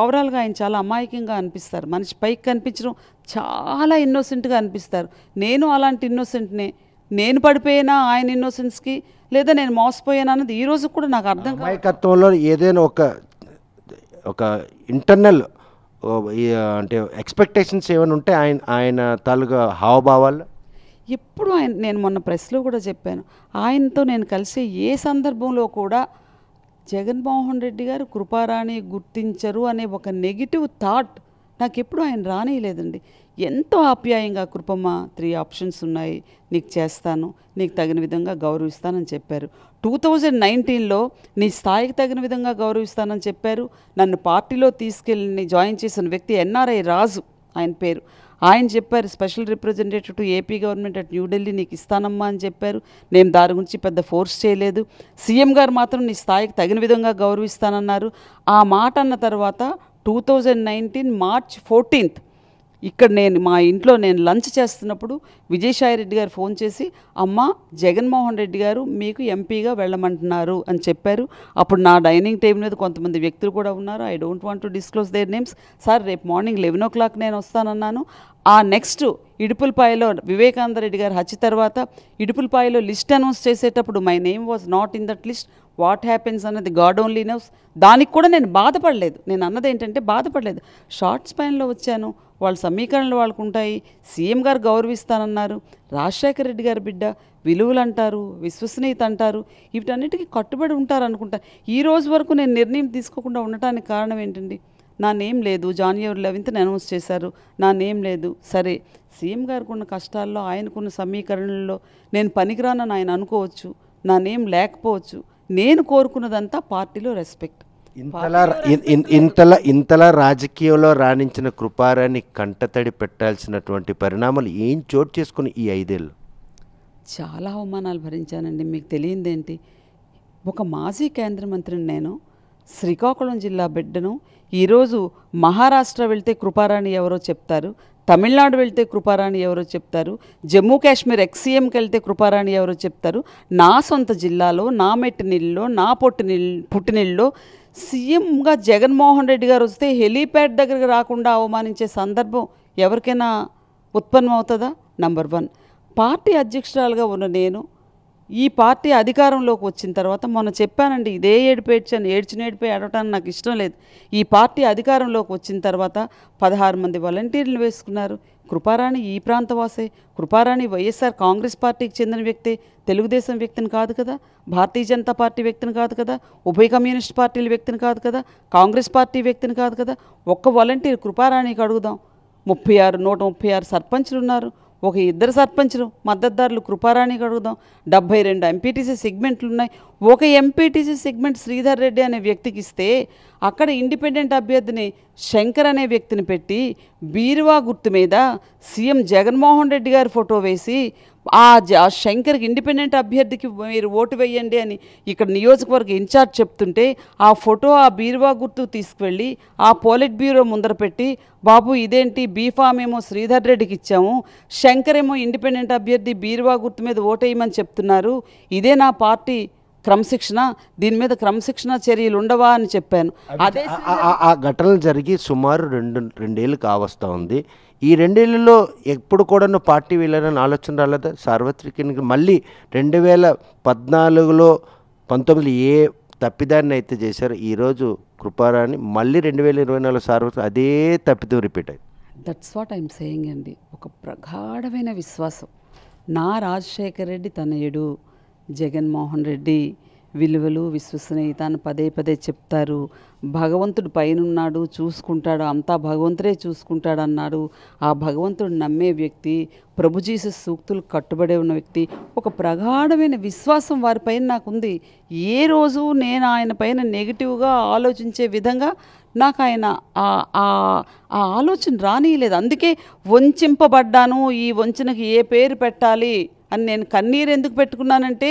ఓవరాల్గా ఆయన చాలా అమాయకంగా అనిపిస్తారు. మనిషి పైకి కనిపించడం చాలా ఇన్నోసెంట్గా అనిపిస్తారు. నేను అలాంటి ఇన్నోసెంట్నే. నేను పడిపోయినా ఆయన ఇన్నోసెన్స్కి, లేదా నేను మోసపోయాను అన్నది ఈ రోజు కూడా నాకు అర్థం కాదు. అమాయకత్వంలో ఏదైనా ఒక ఇంటర్నల్ అంటే ఎక్స్పెక్టేషన్స్ ఏమైనా ఉంటే ఆయన తాలూగా హావభావాలు ఎప్పుడు నేను మొన్న ప్రెస్లో కూడా చెప్పాను, ఆయనతో నేను కలిసే ఏ సందర్భంలో కూడా జగన్మోహన్ రెడ్డి గారు కృపారాణి గుర్తించరు అనే ఒక నెగిటివ్ థాట్ నాకు ఎప్పుడు ఆయన రానియలేదండి. ఎంతో ఆప్యాయంగా, కృపమ్మ 3 ఆప్షన్స్ ఉన్నాయి, నీకు చేస్తాను, నీకు తగిన విధంగా గౌరవిస్తానని చెప్పారు. 2019లో నీ స్థాయికి తగిన విధంగా గౌరవిస్తానని చెప్పారు. నన్ను పార్టీలో తీసుకెళ్ళి జాయిన్ చేసిన వ్యక్తి ఎన్ఆర్ఐ రాజు ఆయన పేరు. ఆయన చెప్పారు, special representative to AP government at New Delhi నీకు ఇస్తానమ్మా అని చెప్పారు. నేను దాని గురించి పెద్ద ఫోర్స్ చేయలేదు. సీఎం గారు మాత్రం నీ స్థాయికి తగిన విధంగా గౌరవిస్తానన్నారు. ఆ మాట అన్న తర్వాత 2019 మార్చ్ 14 ఇక్కడ మా ఇంట్లో నేను లంచ్ చేస్తున్నప్పుడు విజయసాయి రెడ్డి గారు ఫోన్ చేసి, అమ్మ జగన్మోహన్ రెడ్డి గారు మీకు ఎంపీగా వెళ్ళమంటున్నారు అని చెప్పారు. అప్పుడు నా డైనింగ్ టేబుల్ మీద కొంతమంది వ్యక్తులు కూడా ఉన్నారు. I don't want to disclose their names. Sir రేపు మార్నింగ్ 11 o'clock నేను వస్తానన్నాను. ఆ నెక్స్ట్ ఇడుపులపాయలో వివేకానంద రెడ్డి గారు హత్య తర్వాత ఇడుపులపాయలో లిస్ట్ అనౌన్స్ చేసేటప్పుడు my name was not in that list. What happens అన్నది గాడ్ ఓన్లీ నోస్. దానికి కూడా నేను బాధపడలేదు. నేను అన్నది ఏంటంటే బాధపడలేదు. షార్ట్ స్పాన్లో వచ్చాను, వాళ్ళ సమీకరణలు వాళ్ళకు ఉంటాయి. సీఎం గారు గౌరవిస్తానన్నారు. రాజశేఖర రెడ్డి గారి బిడ్డ, విలువలు అంటారు, విశ్వసనీయత అంటారు, వీటన్నిటికీ కట్టుబడి ఉంటారు అనుకుంటా. ఈ రోజు వరకు నేను నిర్ణయం తీసుకోకుండా ఉండటానికి కారణం ఏంటండి? నా నేమ్ లేదు. January 11th అనౌన్స్ చేశారు, నా నేమ్ లేదు. సరే, సీఎం గారికి ఉన్న కష్టాల్లో, ఆయనకున్న సమీకరణల్లో నేను పనికిరానని ఆయన అనుకోవచ్చు, నా నేమ్ లేకపోవచ్చు. నేను కోరుకున్నదంతా పార్టీలో రెస్పెక్ట్. ఇంతలా రాజకీయంలో రాణించిన కృపారాణి కంటతడి పెట్టాల్సినటువంటి పరిణామాలు ఏం చోటు చేసుకుని ఈ 5 ఏళ్ళు? చాలా అవమానాలు భరించానండి. మీకు తెలియందేంటి? ఒక మాజీ కేంద్ర మంత్రిని నేను, శ్రీకాకుళం జిల్లా బిడ్డను. ఈరోజు మహారాష్ట్ర వెళ్తే కృపారాణి ఎవరో చెప్తారు, తమిళనాడు వెళ్తే కృపారాణి ఎవరో చెప్తారు, జమ్మూ కాశ్మీర్ ఎక్స్సీఎంకి వెళ్తే కృపారాణి ఎవరో చెప్తారు. నా సొంత జిల్లాలో, నా మెట్టినిల్లో, నా పుట్టినిల్లో సీఎంగా జగన్మోహన్ రెడ్డి గారు వస్తే హెలీప్యాడ్ దగ్గరకు రాకుండా అవమానించే సందర్భం ఎవరికైనా ఉత్పన్నమవుతుందా? నంబర్ 1. పార్టీ అధ్యక్షురాలుగా ఉన్న నేను ఈ పార్టీ అధికారంలోకి వచ్చిన తర్వాత మొన్న చెప్పానండి, ఇదే ఏడ్చిన ఏడిపోయి ఆడటానికి నాకు ఇష్టం లేదు. ఈ పార్టీ అధికారంలోకి వచ్చిన తర్వాత 16 మంది వాలంటీర్లు వేసుకున్నారు. కృపారాణి ఈ ప్రాంతవాసే. కృపారాణి వైఎస్ఆర్ కాంగ్రెస్ పార్టీకి చెందిన వ్యక్తే, తెలుగుదేశం వ్యక్తిని కాదు కదా, భారతీయ జనతా పార్టీ వ్యక్తిని కాదు కదా, ఉభయ కమ్యూనిస్ట్ పార్టీల వ్యక్తిని కాదు కదా, కాంగ్రెస్ పార్టీ వ్యక్తిని కాదు కదా. ఒక్క వాలంటీర్ కృపారాణికి అడుగుదాం. 136 సర్పంచులు ఉన్నారు. ఒక 2 సర్పంచులు మద్దతుదారులు కృపారాణికి అడుగుదాం. 72 ఎంపీటీసీ సెగ్మెంట్లు ఉన్నాయి. ఒక ఎంపీటీసీ సెగ్మెంట్ శ్రీధర్ రెడ్డి అనే వ్యక్తికి ఇస్తే అక్కడ ఇండిపెండెంట్ అభ్యర్థిని శంకర్ అనే వ్యక్తిని పెట్టి బీరువా గుర్తు మీద సీఎం జగన్మోహన్ రెడ్డి గారి ఫోటో వేసి ఆ శంకర్కి ఇండిపెండెంట్ అభ్యర్థికి మీరు ఓటు వేయండి అని ఇక్కడ నియోజకవర్గ ఇన్ఛార్జ్ చెప్తుంటే ఆ ఫోటో ఆ బీరువా గుర్తు తీసుకువెళ్ళి ఆ పోలిట్ బ్యూరో ముందర పెట్టి, బాబు ఇదేంటి బీఫామ్ ఏమో శ్రీధర్ రెడ్డికి ఇచ్చాము, శంకర్ ఏమో ఇండిపెండెంట్ అభ్యర్థి బీరువా గుర్తు మీద ఓటేయమని చెప్తున్నారు, ఇదే నా పార్టీ క్రమశిక్షణ, దీని మీద క్రమశిక్షణ చర్యలు ఉండవా అని చెప్పాను. అదే ఆ ఘటనలు జరిగి సుమారు 2 ఏళ్ళు కావస్తూ ఉంది. ఈ 2 ఏళ్ళలో ఎప్పుడు కూడా పార్టీ వెళ్ళాలని ఆలోచన రాలేదా? సార్వత్రికంగా మళ్ళీ 2014లో 19 ఏ తప్పిదాన్ని అయితే చేశారు, ఈరోజు కృపారాణి మళ్ళీ 2024 సార్వత్రిక అదే తప్పిదం రిపీట్ అయింది. దట్స్ వాట్ ఐఎమ్ సేయింగ్ అండి. ఒక ప్రగాఢమైన విశ్వాసం. నా రాజశేఖర రెడ్డి తనయుడు జగన్మోహన్ రెడ్డి విలువలు విశ్వసనీయత అని పదే చెప్తారు. భగవంతుడు పైనున్నాడు, చూసుకుంటాడు, అంతా భగవంతుడే చూసుకుంటాడు అన్నాడు. ఆ భగవంతుడు నమ్మే వ్యక్తి, ప్రభు జీసస్ సూక్తులు కట్టుబడే ఉన్న వ్యక్తి. ఒక ప్రగాఢమైన విశ్వాసం వారిపైన నాకుంది. ఏ రోజు నేను ఆయన పైన నెగిటివ్గా ఆలోచించే విధంగా నాకు ఆయన ఆ ఆలోచన రానియలేదు. అందుకే వంచింపబడ్డాను. ఈ వంచనకి ఏ పేరు పెట్టాలి అని నేను కన్నీరు ఎందుకు పెట్టుకున్నానంటే,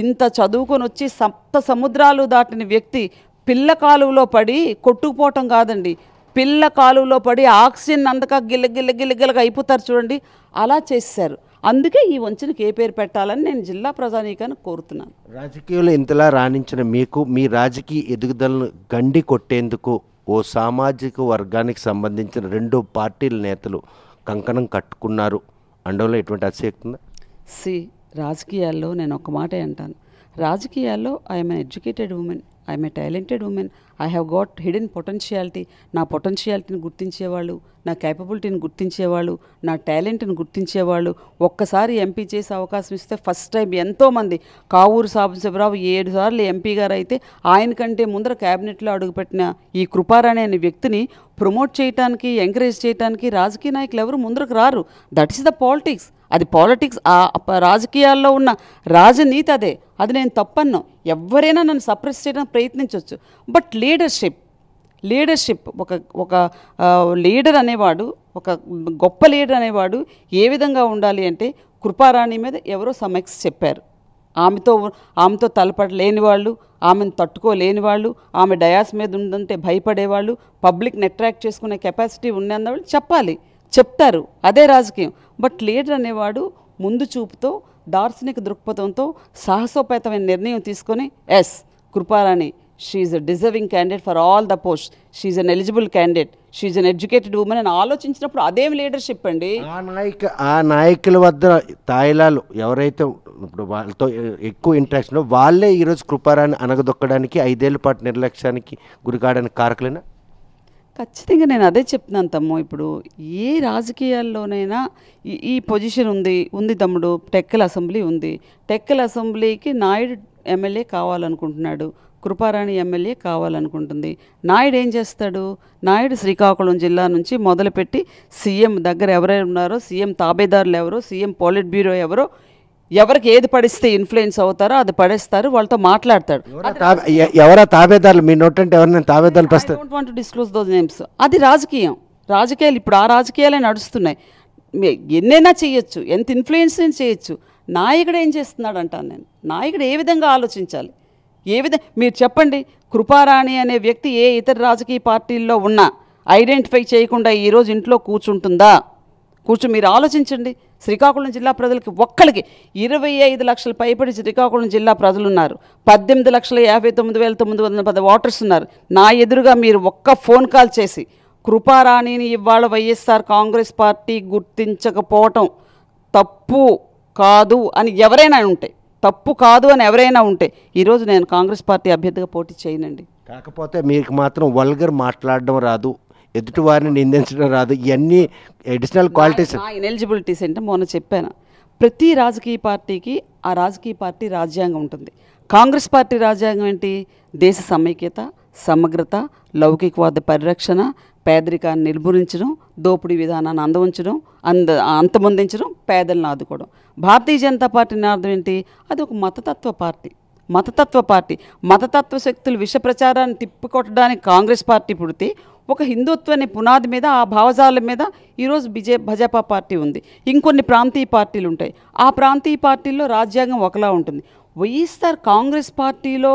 ఇంత చదువుకొని వచ్చి సప్త సముద్రాలు దాటిన వ్యక్తి పిల్ల కాలువలో పడి కొట్టుకుపోవటం కాదండి, పిల్ల కాలువలో పడి ఆక్సిజన్ అందక గిల్లగిల్లగా అయిపోతారు చూడండి, అలా చేశారు. అందుకే ఈ వంచనకి ఏ పేరు పెట్టాలని నేను జిల్లా ప్రజానీకాన్ని కోరుతున్నాను. రాజకీయాలు ఇంతలా రాణించిన మీకు మీ రాజకీయ ఎదుగుదలను గండి కొట్టేందుకు ఓ సామాజిక వర్గానికి సంబంధించిన 2 పార్టీల నేతలు కంకణం కట్టుకున్నారు అండంలో ఎటువంటి అతిశక్తి ఉందా? రాజకీయాల్లో నేను ఒక మాటే అంటాను, రాజకీయాల్లో I'm an educated women, I'm a talented women, I have got hidden potentiality. నా పొటెన్షియాలిటీని గుర్తించేవాళ్ళు, నా క్యాపబిలిటీని గుర్తించేవాళ్ళు, నా టాలెంట్ని గుర్తించేవాళ్ళు ఒక్కసారి ఎంపీ చేసే అవకాశం ఇస్తే ఫస్ట్ టైం ఎంతోమంది, కావూరు సాంబశివరావు 7 సార్లు ఎంపీ గారు అయితే ఆయన కంటే ముందర క్యాబినెట్లో అడుగుపెట్టిన ఈ కృపారాణి అనే వ్యక్తిని ప్రమోట్ చేయడానికి, ఎంకరేజ్ చేయడానికి రాజకీయ నాయకులు ఎవరు ముందరకు రారు. That is the politics. అది పాలిటిక్స్, రాజకీయాల్లో ఉన్న రాజనీతి అదే. అది నేను తప్పను. ఎవరైనా నన్ను సప్రెస్ చేయడానికి ప్రయత్నించవచ్చు. బట్ లీడర్షిప్ ఒక లీడర్ అనేవాడు, ఒక గొప్ప లీడర్ అనేవాడు ఏ విధంగా ఉండాలి అంటే, కృపారాణి మీద ఎవరో సమీక్ష చెప్పారు. ఆమెతో తలపడలేని వాళ్ళు, ఆమెను తట్టుకోలేని వాళ్ళు, ఆమె డయాస్ మీద ఉందంటే భయపడేవాళ్ళు, పబ్లిక్ని అట్రాక్ట్ చేసుకునే కెపాసిటీ ఉన్నవాళ్ళు చెప్తారు. అదే రాజకీయం. బట్ లీడర్ అనేవాడు ముందు చూపుతో, దార్శనిక దృక్పథంతో, సాహసోపేతమైన నిర్ణయం తీసుకొని, Kriparani she's a deserving candidate for all the post, she's an eligible candidate, she's uneducated women అని ఆలోచించినప్పుడు అదేం లీడర్షిప్ అండి. ఆ నాయకుల వద్ద తాయిలాలు ఎవరైతే ఇప్పుడు వాళ్ళతో ఎక్కువ ఇంట్రాక్షన్ వాళ్ళే ఈరోజు కృపారాన్ని అనగదొక్కడానికి 5 ఏళ్ల పాటు నిర్లక్ష్యానికి గురికాడానికి కారకులేనా? ఖచ్చితంగా నేను అదే చెప్తున్నాను తమ్ము. ఇప్పుడు ఏ రాజకీయాల్లోనైనా ఈ పొజిషన్ ఉంది తమ్ముడు. టెక్కల అసెంబ్లీ ఉంది. టెక్కల అసెంబ్లీకి నాయుడు ఎమ్మెల్యే కావాలనుకుంటున్నాడు, కృపారాణి ఎమ్మెల్యే కావాలనుకుంటుంది. నాయుడు ఏం చేస్తాడు? నాయుడు శ్రీకాకుళం జిల్లా నుంచి మొదలుపెట్టి సీఎం దగ్గర ఎవరైనా ఉన్నారో, సీఎం తాబేదారులు ఎవరో, సీఎం పోలిట్ బ్యూరో ఎవరో, ఎవరికి ఏది పడిస్తే ఇన్ఫ్లుయెన్స్ అవుతారో అది పడేస్తారు, వాళ్ళతో మాట్లాడతాడు. ఎవరా తాబేదారులు? మీ నోటంటే ఎవరైనా తాబేదారులు ప్రస్తుతం? I don't want to disclose those names. అది రాజకీయాలు ఇప్పుడు ఆ రాజకీయాలే నడుస్తున్నాయి. ఎన్నైనా చేయొచ్చు, ఎంత ఇన్ఫ్లుయెన్స్ చేయొచ్చు. నాయకుడు ఏం చేస్తున్నాడు అంటాను నేను. నాయకుడు ఏ విధంగా ఆలోచించాలి, మీరు చెప్పండి. కృపారాణి అనే వ్యక్తి ఏ ఇతర రాజకీయ పార్టీల్లో ఉన్నా ఐడెంటిఫై చేయకుండా ఈరోజు ఇంట్లో కూర్చుంటుందా? మీరు ఆలోచించండి. శ్రీకాకుళం జిల్లా ప్రజలకి ఒక్కరికి 25 లక్షల పైబడి శ్రీకాకుళం జిల్లా ప్రజలు ఉన్నారు. 18,59,910 ఓటర్స్ ఉన్నారు. నా ఎదురుగా మీరు ఒక్క ఫోన్ కాల్ చేసి కృపారాణిని ఇవాళ వైఎస్ఆర్ కాంగ్రెస్ పార్టీ గుర్తించకపోవటం తప్పు కాదు అని ఎవరైనా ఉంటే ఈరోజు నేను కాంగ్రెస్ పార్టీ అభ్యర్థిగా పోటీ చేయనండి. కాకపోతే మీకు మాత్రం వల్గర్ మాట్లాడడం రాదు, ఎదుటి వారిని నిందించడం రాదు, ఇవన్నీ అడిషనల్ క్వాలిటీస్. ఇనెలిజిబిలిటీస్ అంటే మొన్న చెప్పాను. ప్రతి రాజకీయ పార్టీకి ఆ రాజకీయ పార్టీ రాజ్యాంగం ఉంటుంది. కాంగ్రెస్ పార్టీ రాజ్యాంగం ఏంటి? దేశ సమైక్యత, సమగ్రత, లౌకికవాద పరిరక్షణ, పేదరికాన్ని నిర్మూలించడం, దోపిడీ విధానాన్ని అంతమొందించడం, పేదలను ఆదుకోవడం. భారతీయ జనతా పార్టీ అర్థం ఏంటి? అది ఒక మతతత్వ పార్టీ. మతతత్వ శక్తులు విష ప్రచారాన్ని తిప్పికొట్టడానికి కాంగ్రెస్ పార్టీ పుడితే, ఒక హిందుత్వాన్ని పునాది మీద, ఆ భావజాలం మీద ఈరోజు భాజపా పార్టీ ఉంది. ఇంకొన్ని ప్రాంతీయ పార్టీలు ఉంటాయి. ఆ ప్రాంతీయ పార్టీల్లో రాజ్యాంగం ఒకలా ఉంటుంది. వైఎస్ఆర్ కాంగ్రెస్ పార్టీలో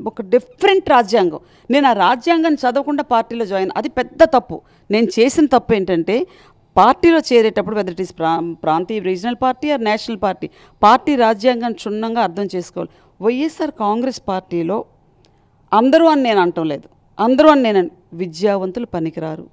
ఒక డిఫరెంట్ రాజ్యాంగం. నేను ఆ రాజ్యాంగాన్ని చదవకుండా పార్టీలో జాయిన్, అది పెద్ద తప్పు. నేను చేసిన తప్పు ఏంటంటే, పార్టీలో చేరేటప్పుడు వెదర్ ఇట్ ఈస్ ప్రాంతీయ regional party or national party రాజ్యాంగాన్ని క్షుణ్ణంగా అర్థం చేసుకోవాలి. వైఎస్ఆర్ కాంగ్రెస్ పార్టీలో అందరూ అని నేను అంటం లేదు, విద్యావంతులు పనికిరారు,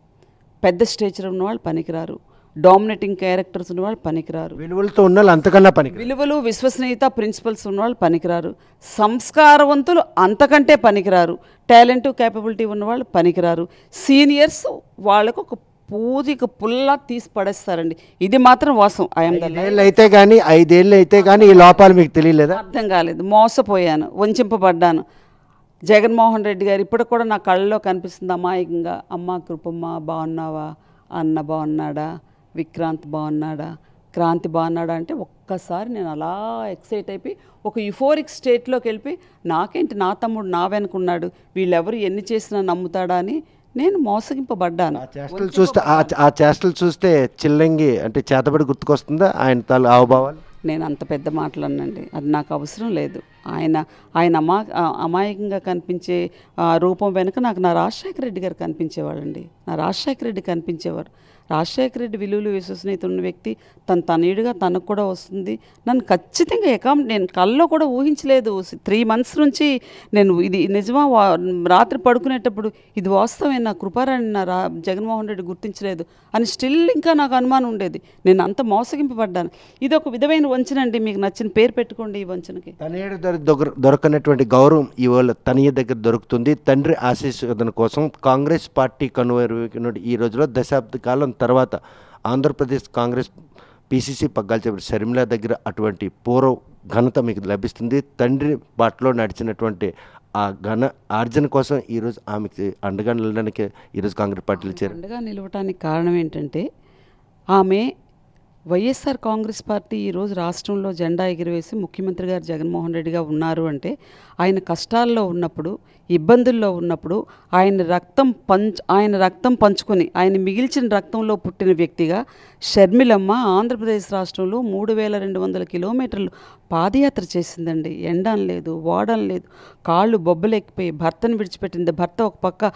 పెద్ద స్టేచర్ ఉన్నవాళ్ళు పనికిరారు, డామినేటింగ్ క్యారెక్టర్స్ ఉన్నవాళ్ళు పనికిరారు, విలువలతో ఉన్నవాళ్ళు అంతకన్నా విలువలు, విశ్వసనీయత, ప్రిన్సిపల్స్ ఉన్నవాళ్ళు పనికిరారు, సంస్కారవంతులు అంతకంటే పనికిరారు, టాలెంట్, క్యాపబిలిటీ ఉన్నవాళ్ళు పనికిరారు, సీనియర్స్ వాళ్ళకు ఒక పూజిక పుల్లా తీసి పడేస్తారండి. ఇది మాత్రం వాస్తవం. 5 ఏళ్ళు అయితే కానీ ఈ లోపాలు మీకు తెలియలేదా? అర్థం కాలేదు, మోసపోయాను, వంచింపబడ్డాను. జగన్మోహన్ రెడ్డి గారు ఇప్పటికి కూడా నా కళ్ళలో కనిపిస్తుంది అమాయకంగా. అమ్మ కృపమ్మ బాగున్నావా, అన్న బాగున్నాడా, విక్రాంత్ బాగున్నాడా, క్రాంతి బాగున్నాడా అంటే ఒక్కసారి నేను అలా ఎక్సైట్ అయిపోయి ఒక యుఫోరిక్ స్టేట్లోకి వెళ్ళిపోయి, నాకేంటి నా తమ్ముడు నా వెనుకున్నాడు, వీళ్ళెవరు ఎన్ని చేసినా నమ్ముతాడా అని నేను మోసగింపబడ్డాను. ఆ చేష్టలు చూస్తే చిల్లంగి అంటే చేతబడి గుర్తుకొస్తుందా ఆయన తాలూ హావభావాలు? నేను అంత పెద్ద మాటలనండి, అది నాకు అవసరం లేదు. ఆయన అమాయకంగా కనిపించే రూపం వెనుక నాకు నా రాజశేఖర రెడ్డి గారు కనిపించేవాళ్ళండి. నా రాజశేఖర రెడ్డి కనిపించేవారు. రాజశేఖర రెడ్డి విలువలు విశ్వసనీయత ఉన్న వ్యక్తి తన తనయుడిగా తనకు కూడా వస్తుంది. నన్ను ఖచ్చితంగా నేను కల్లో కూడా ఊహించలేదు. 3 months నుంచి నేను ఇది నిజమా రాత్రి పడుకునేటప్పుడు ఇది వాస్తవమే, నా కృపారాణి నా జగన్మోహన్ రెడ్డి గుర్తించలేదు అని స్టిల్ ఇంకా నాకు అనుమానం ఉండేది. నేను అంత మోసగింపబడ్డాను. ఇది ఒక విధమైన వంచనండి. మీకు నచ్చిన పేరు పెట్టుకోండి ఈ వంచనకి. తనయుడి దొరకనటువంటి గౌరవం ఇవాళ తనయ్య దగ్గర దొరుకుతుంది. తండ్రి ఆశీస్సుల కోసం కాంగ్రెస్ పార్టీ కనుమరుగైన ఈ రోజులో దశాబ్ద కాలం తర్వాత ఆంధ్రప్రదేశ్ కాంగ్రెస్ పిసిసి పగ్గాలు చెప్పిన షర్మిల దగ్గర అటువంటి పూర్వ ఘనత మీకు లభిస్తుంది. తండ్రి బాటలో నడిచినటువంటి ఆ ఘన ఆర్జన కోసం ఈరోజు ఆమెకి అండగా నిలవడానికి ఈరోజు కాంగ్రెస్ పార్టీలో అండగా నిలవడానికి కారణం ఏంటంటే ఆమె వైఎస్ఆర్ కాంగ్రెస్ పార్టీ ఈరోజు రాష్ట్రంలో జెండా ఎగిరివేసి ముఖ్యమంత్రి గారు జగన్మోహన్ రెడ్డిగా ఉన్నారు అంటే ఆయన కష్టాల్లో ఉన్నప్పుడు, ఇబ్బందుల్లో ఉన్నప్పుడు ఆయన రక్తం పంచుకొని ఆయన మిగిల్చిన రక్తంలో పుట్టిన వ్యక్తిగా షర్మిలమ్మ ఆంధ్రప్రదేశ్ రాష్ట్రంలో 3200 కిలోమీటర్లు పాదయాత్ర చేసిందండి. ఎండం లేదు, వాడం లేదు, కాళ్ళు బొబ్బలెక్కిపోయి భర్తను విడిచిపెట్టింది. భర్త ఒక పక్క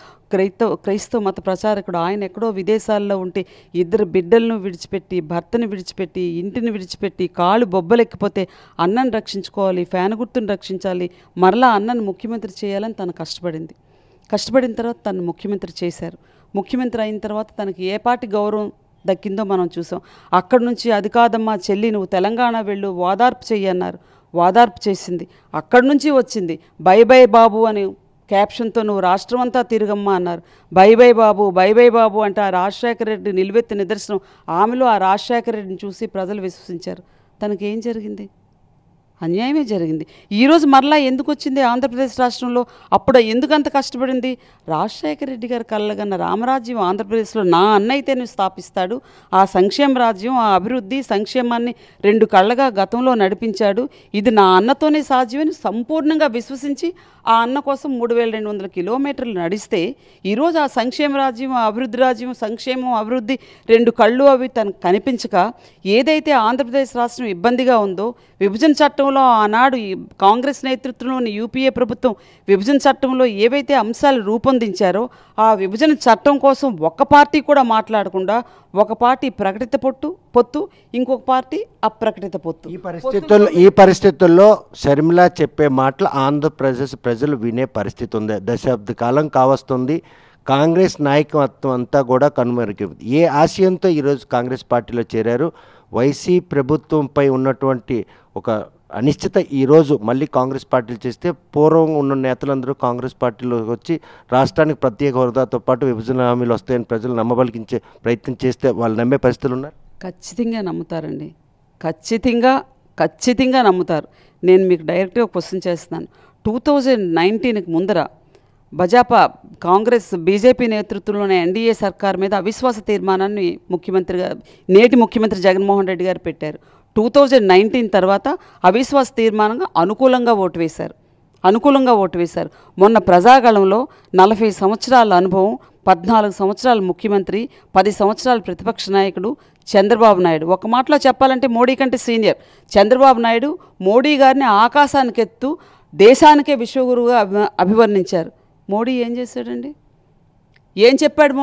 క్రైస్తవ మత ప్రచారకుడు, ఆయన ఎక్కడో విదేశాల్లో ఉంటే 2 బిడ్డలను విడిచిపెట్టి, భర్తను విడిచిపెట్టి, ఇంటిని విడిచిపెట్టి, కాళ్ళు బొబ్బలెక్కిపోతే అన్నను రక్షించుకోవాలి, ఫ్యాన్ గుర్తును రక్షించాలి, మరలా అన్నను ముఖ్యమంత్రి చేయాలని తను కష్టపడిన తర్వాత తను ముఖ్యమంత్రి చేశారు. ముఖ్యమంత్రి అయిన తర్వాత తనకి ఏ పార్టీ గౌరవం దక్కిందో మనం చూసాం. అక్కడి నుంచి అది కాదమ్మా చెల్లి నువ్వు తెలంగాణ వెళ్ళు, వాదార్పు చెయ్యి అన్నారు. వాదార్పు చేసింది. అక్కడి నుంచి వచ్చింది బై బై బాబు అని క్యాప్షన్తో నువ్వు రాష్ట్రం అంతా తిరగమ్మా అన్నారు. బై బై బాబు అంటే ఆ రాజశేఖర రెడ్డి నిలువెత్తి నిదర్శనం. ఆమెలో ఆ రాజశేఖర రెడ్డిని చూసి ప్రజలు విశ్వసించారు. తనకేం జరిగింది? అన్యాయమే జరిగింది. ఈరోజు మరలా ఎందుకు వచ్చింది ఆంధ్రప్రదేశ్ రాష్ట్రంలో? అప్పుడు ఎందుకంత కష్టపడింది? రాజశేఖర రెడ్డి గారు కళ్ళగన్న రామరాజ్యం ఆంధ్రప్రదేశ్లో నా అన్న అయితేనే స్థాపిస్తాడు, ఆ సంక్షేమ రాజ్యం, ఆ అభివృద్ధి సంక్షేమాన్ని 2 కళ్ళగా గతంలో నడిపించాడు, ఇది నా అన్నతోనే సాధ్యమని సంపూర్ణంగా విశ్వసించి ఆ అన్న కోసం 3200 కిలోమీటర్లు నడిస్తే ఈరోజు ఆ సంక్షేమ రాజ్యం, ఆ అభివృద్ధి రాజ్యం, సంక్షేమం అభివృద్ధి 2 కళ్ళు అవి తనకు కనిపించక ఏదైతే ఆంధ్రప్రదేశ్ రాష్ట్రం ఇబ్బందిగా ఉందో, విభజన చట్టంలో ఆనాడు కాంగ్రెస్ నేతృత్వంలోని యూపీఏ ప్రభుత్వం విభజన చట్టంలో ఏవైతే అంశాలు రూపొందించారో ఆ విభజన చట్టం కోసం ఒక్క పార్టీ కూడా మాట్లాడకుండా ఒక పార్టీ ప్రకటిత పొత్తు, ఇంకొక పార్టీ అప్రకటిత పొత్తు. ఈ పరిస్థితుల్లో షర్మిల చెప్పే మాటలు ఆంధ్రప్రదేశ్ ప్రజలు వినే పరిస్థితి ఉంది. దశాబ్ద కాలం కావస్తుంది. కాంగ్రెస్ నాయకత్వం అంతా కూడా కనుమరుగైంది. ఏ ఆశయంతో ఈరోజు కాంగ్రెస్ పార్టీలో చేరారు? వైసీ ప్రభుత్వంపై ఉన్నటువంటి ఒక అనిశ్చిత ఈరోజు మళ్ళీ కాంగ్రెస్ పార్టీలు చేస్తే పూర్వం ఉన్న నేతలందరూ కాంగ్రెస్ పార్టీలోకి వచ్చి రాష్ట్రానికి ప్రత్యేక హోదాతో పాటు విభజన హామీలు వస్తాయని ప్రజలు నమ్మబలికించే ప్రయత్నం చేస్తే వాళ్ళు నమ్మే పరిస్థితులు ఉన్నారు? ఖచ్చితంగా నమ్ముతారండి. ఖచ్చితంగా నమ్ముతారు. నేను మీకు డైరెక్ట్గా క్వశ్చన్ చేస్తున్నాను. 2019కి ముందర కాంగ్రెస్ బీజేపీ నేతృత్వంలోని ఎన్డీఏ సర్కార్ మీద అవిశ్వాస తీర్మానాన్ని నేటి ముఖ్యమంత్రి జగన్మోహన్ రెడ్డి గారు పెట్టారు. 2019 తర్వాత అవిశ్వాస తీర్మానంగా అనుకూలంగా ఓటు వేశారు. మొన్న ప్రజాగళంలో 40 సంవత్సరాల అనుభవం, 14 సంవత్సరాల ముఖ్యమంత్రి, 10 సంవత్సరాల ప్రతిపక్ష నాయకుడు చంద్రబాబు నాయుడు. ఒక మాటలో చెప్పాలంటే మోడీ కంటే సీనియర్ చంద్రబాబు నాయుడు మోడీ గారిని ఆకాశానికెత్తు దేశానికే విశ్వగురువుగా అభివర్ణించారు. మోడీ ఏం చేశాడండి? ఏం చెప్పాడు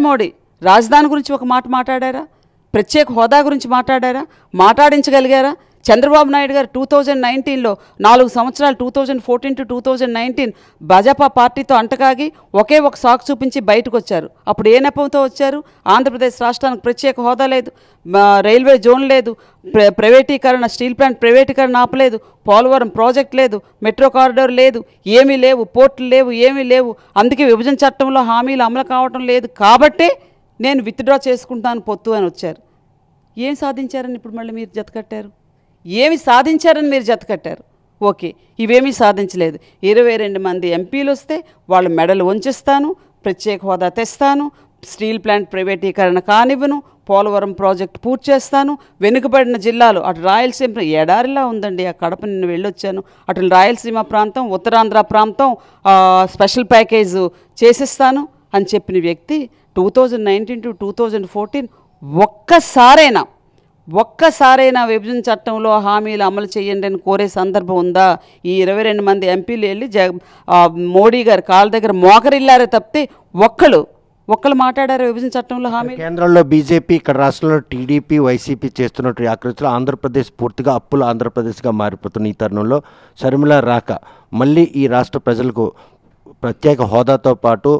మోడీ? రాజధాని గురించి ఒక మాట మాట్లాడారా? ప్రత్యేక హోదా గురించి మాట్లాడించగలిగారా? చంద్రబాబు నాయుడు గారు 2019లో 4 సంవత్సరాలు 2014 to 2019 భాజపా పార్టీతో అంటకాగి ఒకే ఒక సాకు చూపించి బయటకు వచ్చారు. అప్పుడు ఏ నెపంతో వచ్చారు? ఆంధ్రప్రదేశ్ రాష్ట్రానికి ప్రత్యేక హోదా లేదు, రైల్వే జోన్ లేదు, ప్రైవేటీకరణ, స్టీల్ ప్లాంట్ ప్రైవేటీకరణ ఆపలేదు, పోలవరం ప్రాజెక్ట్ లేదు, మెట్రో కారిడార్ లేదు, ఏమీ లేవు, పోర్టులు లేవు, ఏమీ లేవు. అందుకే విభజన చట్టంలో హామీలు అమలు కావటం లేదు కాబట్టే నేను విత్డ్రా చేసుకుంటాను పొత్తు అని వచ్చారు. ఏం సాధించారని ఇప్పుడు మళ్ళీ మీరు జతకట్టారు? ఏమి సాధించారని మీరు జతకట్టారు? ఓకే, ఇవేమీ సాధించలేదు. 22 మంది ఎంపీలు వస్తే వాళ్ళ మెడలు వంచేస్తాను, ప్రత్యేక హోదా తెస్తాను, స్టీల్ ప్లాంట్ ప్రైవేటీకరణ కానివ్వను, పోలవరం ప్రాజెక్ట్ పూర్తి చేస్తాను, వెనుకబడిన జిల్లాలు అటు రాయలసీమ ఎడారిలా ఉందండి, ఆ కడప నిన్ను వెళ్ళొచ్చాను, అటు రాయలసీమ ప్రాంతం ఉత్తరాంధ్ర ప్రాంతం స్పెషల్ ప్యాకేజ్ చేసిస్తాను అని చెప్పిన వ్యక్తి 2019 to 2014 ఒక్కసారైనా విభజన చట్టంలో హామీలు అమలు చేయండి అని కోరే సందర్భం ఉందా? ఈ 22 మంది ఎంపీలు వెళ్ళి మోడీ గారి కాళ్ళ దగ్గర మోకరిల్లారే తప్పితే ఒక్కళ్ళు మాట్లాడారు విభజన చట్టంలో హామీ? కేంద్రంలో బీజేపీ, ఇక్కడ రాష్ట్రంలో టీడీపీ, వైసీపీ చేస్తున్నట్టు ఆకృతిలో ఆంధ్రప్రదేశ్ పూర్తిగా అప్పుల ఆంధ్రప్రదేశ్గా మారిపోతున్న ఈ తరుణంలో షర్మిల రాక మళ్ళీ ఈ రాష్ట్ర ప్రజలకు ప్రత్యేక హోదాతో పాటు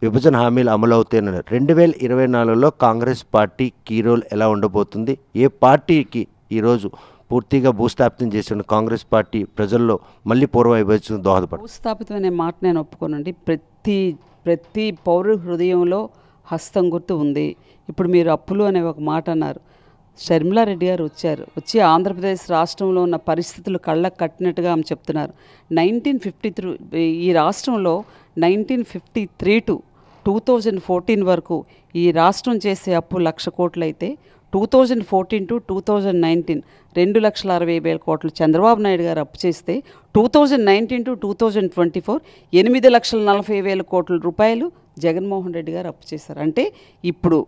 విభజన హామీలు అమలు అవుతాయన్నారు. 2024లో కాంగ్రెస్ పార్టీ కీ రోల్ ఎలా ఉండబోతుంది? ఏ పార్టీకి ఈరోజు పూర్తిగా భూస్థాపితం చేసిన కాంగ్రెస్ పార్టీ ప్రజల్లో మళ్ళీ పూర్వ విభజన దోహదపడు? భూస్థాపితం అనే మాట నేను ఒప్పుకోనండి. ప్రతి పౌరు హృదయంలో హస్తం గుర్తు ఉంది. ఇప్పుడు మీరు అప్పులు అనే ఒక మాట అన్నారు. షర్మిలారెడ్డి గారు వచ్చి ఆంధ్రప్రదేశ్ రాష్ట్రంలో ఉన్న పరిస్థితులు కళ్ళకు కట్టినట్టుగా ఆమె చెప్తున్నారు. 1953 ఈ రాష్ట్రంలో 1953 to 2014 వరకు ఈ రాష్ట్రం చేసే అప్పు 1,00,000 కోట్లు అయితే 2014 to 2019 2,60,000 కోట్లు చంద్రబాబు నాయుడు గారు అప్పు చేస్తే 2019 to 2024 8,40,000 కోట్ల రూపాయలు జగన్మోహన్ రెడ్డి గారు అప్పు చేశారు. అంటే ఇప్పుడు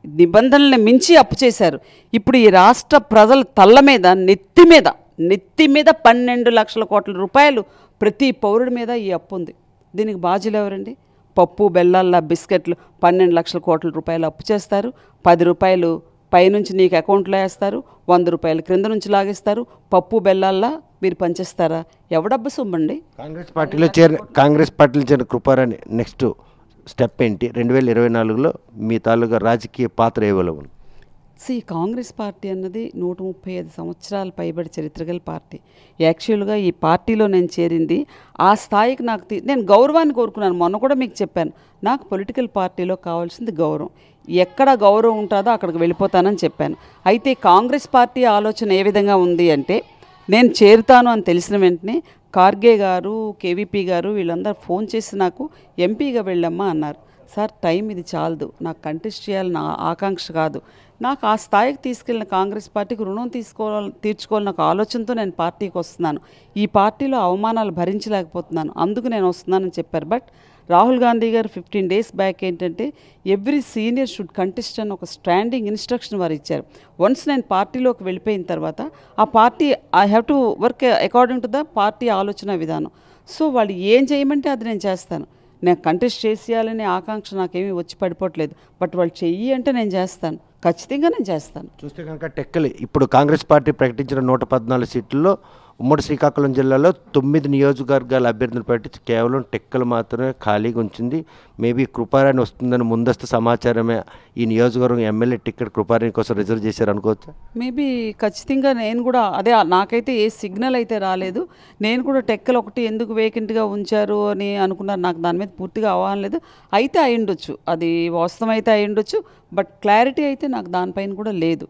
నిబంధనలను మించి అప్పు చేశారు. ఇప్పుడు ఈ రాష్ట్ర ప్రజల తల్ల మీద నెత్తి మీద 12 లక్షల కోట్ల రూపాయలు ప్రతి పౌరుడి మీద ఈ అప్పు ఉంది. దీనికి బాధ్యులు ఎవరండి? పప్పు బెల్లాల్లా బిస్కెట్లు 12 లక్షల కోట్ల రూపాయలు అప్పు చేస్తారు. 10 రూపాయలు పైనుంచి నీకు అకౌంట్లో వేస్తారు, 100 రూపాయలు క్రింద నుంచి లాగేస్తారు. పప్పు బెల్లాల్లా మీరు పనిచేస్తారా? ఎవడబ్బు సొమ్మండి? కాంగ్రెస్ పార్టీలో చేరిన కృపారాణి నెక్స్ట్ స్టెప్ ఏంటి? 2024లో మీ తాలూకా రాజకీయ పాత్ర ఏవలవు? కాంగ్రెస్ పార్టీ అన్నది 135 సంవత్సరాల పైబడి చరిత్ర గల పార్టీ. యాక్చువల్గా ఈ పార్టీలో నేను చేరింది ఆ స్థాయికి నేను గౌరవాన్ని కోరుకున్నాను. మొన్న కూడా మీకు చెప్పాను, నాకు పొలిటికల్ పార్టీలో కావాల్సింది గౌరవం. ఎక్కడ గౌరవం ఉంటుందో అక్కడికి వెళ్ళిపోతానని చెప్పాను. అయితే కాంగ్రెస్ పార్టీ ఆలోచన ఏ విధంగా ఉంది అంటే, నేను చేరుతాను అని తెలిసిన వెంటనే ఖార్గే గారు, కేవీపీ గారు వీళ్ళందరూ ఫోన్ చేసి నాకు ఎంపీగా వెళ్ళమ్మా అన్నారు. సార్ టైం ఇది చాలదు, నాకు కంటెస్ట్ చేయాలని ఆకాంక్ష కాదు, నాకు ఆ స్థాయికి తీసుకెళ్ళిన కాంగ్రెస్ పార్టీకి రుణం తీర్చుకోవాలన్న ఒక ఆలోచనతో నేను పార్టీకి వస్తున్నాను. ఈ పార్టీలో అవమానాలు భరించలేకపోతున్నాను, అందుకు నేను వస్తున్నానని చెప్పారు. బట్ రాహుల్ గాంధీ గారు 15 days బ్యాక్ ఏంటంటే ఎవ్రీ సీనియర్ షుడ్ కంటెస్ట్ అని ఒక స్టాండింగ్ ఇన్స్ట్రక్షన్ వారు ఇచ్చారు. వన్స్ నేను పార్టీలోకి వెళ్ళిపోయిన తర్వాత ఆ party I have to work according to the party ఆలోచన విధానం. సో వాళ్ళు ఏం చేయమంటే అది నేను చేస్తాను. నేను కంటెస్ట్ చేసేయాలనే ఆకాంక్ష నాకేమీ వచ్చి పడిపోవట్లేదు. బట్ వాళ్ళు చెయ్యి అంటే నేను చేస్తాను, ఖచ్చితంగా నేను చేస్తాను. చూస్తే కనుక టెక్కలి ఇప్పుడు కాంగ్రెస్ పార్టీ ప్రకటించిన 114 సీట్లలో ఉమ్మడి శ్రీకాకుళం జిల్లాలో 9 నియోజకవర్గాల అభ్యర్థులను ప్రకటించి కేవలం టెక్కలు మాత్రమే ఖాళీగా ఉంచింది. మేబీ కృపారాణి వస్తుందని ముందస్తు సమాచారమే ఈ నియోజకవర్గం ఎమ్మెల్యే టికెట్ కృపారాణి కోసం రిజర్వ్ చేశారు అనుకోవచ్చా? మేబీ ఖచ్చితంగా నేను కూడా అదే, నాకైతే ఏ సిగ్నల్ అయితే రాలేదు. నేను కూడా టెక్కలు ఒకటి ఎందుకు వేకెంట్గా ఉంచారు అని అనుకున్నారు. నాకు దాని మీద పూర్తిగా అవగాహన లేదు. అయితే అయ్యుండొచ్చు, అది వాస్తవం అయితే అయ్యుండొచ్చు. బట్ క్లారిటీ అయితే నాకు దానిపైన కూడా లేదు.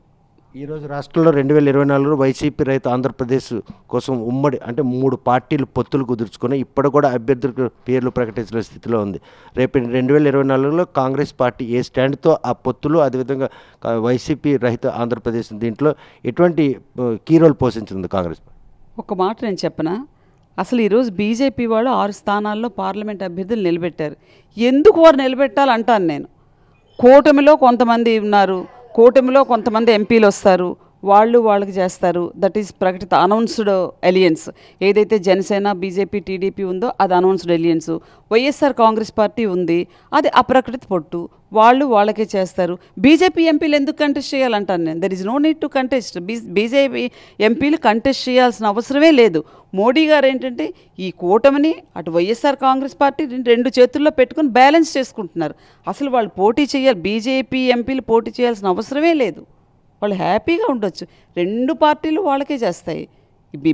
ఈరోజు రాష్ట్రంలో 2024లో వైసీపీ రైతు ఆంధ్రప్రదేశ్ కోసం ఉమ్మడి అంటే 3 పార్టీలు పొత్తులు కుదుర్చుకొని ఇప్పుడు కూడా అభ్యర్థులకు పేర్లు ప్రకటించిన స్థితిలో ఉంది. రేపు 2024లో కాంగ్రెస్ పార్టీ ఏ స్టాండ్తో ఆ పొత్తులు, అదేవిధంగా వైసీపీ రైతు ఆంధ్రప్రదేశ్ దీంట్లో ఎటువంటి కీ రోల్ పోషించింది కాంగ్రెస్ పార్టీ? ఒక మాట నేను చెప్పనా, అసలు ఈరోజు బీజేపీ వాళ్ళు 6 స్థానాల్లో పార్లమెంట్ అభ్యర్థులు నిలబెట్టారు. ఎందుకు వారు నిలబెట్టాలంటాను నేను. కూటమిలో కొంతమంది ఉన్నారు, కూటమిలో కొంతమంది ఎంపీలు వస్తారు, వాళ్ళకి చేస్తారు. దట్ ఈస్ ప్రకటిత అనౌన్స్డ్ ఎలియన్స్. ఏదైతే జనసేన, బీజేపీ, టీడీపీ ఉందో అది announced alliance. YSR Congress party ఉంది, అది అప్రకటిత పొట్టు. వాళ్ళకే చేస్తారు. బీజేపీ ఎంపీలు ఎందుకు కంటెస్ట్ చేయాలంటాను నేను. There is no need to contest. BJP ఎంపీలు కంటెస్ట్ చేయాల్సిన అవసరమే లేదు. మోడీ గారు ఏంటంటే ఈ కూటమిని అటు వైఎస్ఆర్ కాంగ్రెస్ పార్టీ 2 చేతుల్లో పెట్టుకుని బ్యాలెన్స్ చేసుకుంటున్నారు. అసలు వాళ్ళు పోటీ చేయాలి, బీజేపీ ఎంపీలు పోటీ చేయాల్సిన అవసరమే లేదు. వాళ్ళు హ్యాపీగా ఉండొచ్చు. 2 పార్టీలు వాళ్ళకే చేస్తాయి.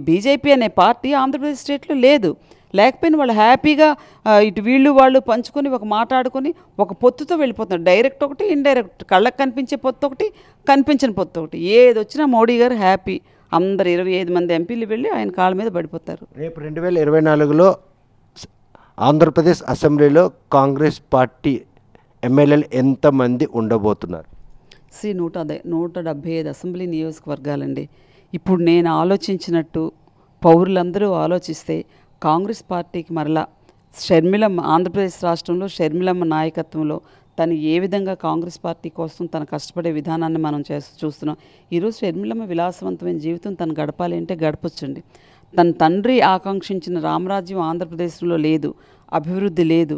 బీజేపీ అనే పార్టీ ఆంధ్రప్రదేశ్ స్టేట్లో లేదు. లేకపోయినా వాళ్ళు హ్యాపీగా ఇటు వాళ్ళు పంచుకొని ఒక మాట్లాడుకొని ఒక పొత్తుతో వెళ్ళిపోతున్నారు. డైరెక్ట్ ఒకటి, ఇండైరెక్ట్. కళ్ళకు కనిపించే పొత్తు ఒకటి, కనిపించని పొత్తు ఒకటి. ఏది వచ్చినా మోడీ గారు హ్యాపీ. అందరు 25 మంది ఎంపీలు వెళ్ళి ఆయన కాళ్ళ మీద పడిపోతారు. రేపు 2024లో ఆంధ్రప్రదేశ్ అసెంబ్లీలో కాంగ్రెస్ పార్టీ ఎమ్మెల్యేలు ఎంతమంది ఉండబోతున్నారు? 175 అసెంబ్లీ నియోజకవర్గాలండి. ఇప్పుడు నేను ఆలోచించినట్టు పౌరులందరూ ఆలోచిస్తే కాంగ్రెస్ పార్టీకి మరలా షర్మిలమ్మ, ఆంధ్రప్రదేశ్ రాష్ట్రంలో షర్మిలమ్మ నాయకత్వంలో తను ఏ విధంగా కాంగ్రెస్ పార్టీ కోసం తను కష్టపడే విధానాన్ని మనం చూస్తున్నాం. ఈరోజు షర్మిలమ్మ విలాసవంతమైన జీవితం తను గడపాలి అంటే గడపొచ్చండి. తన తండ్రి ఆకాంక్షించిన రామరాజ్యం ఆంధ్రప్రదేశ్లో లేదు, అభివృద్ధి లేదు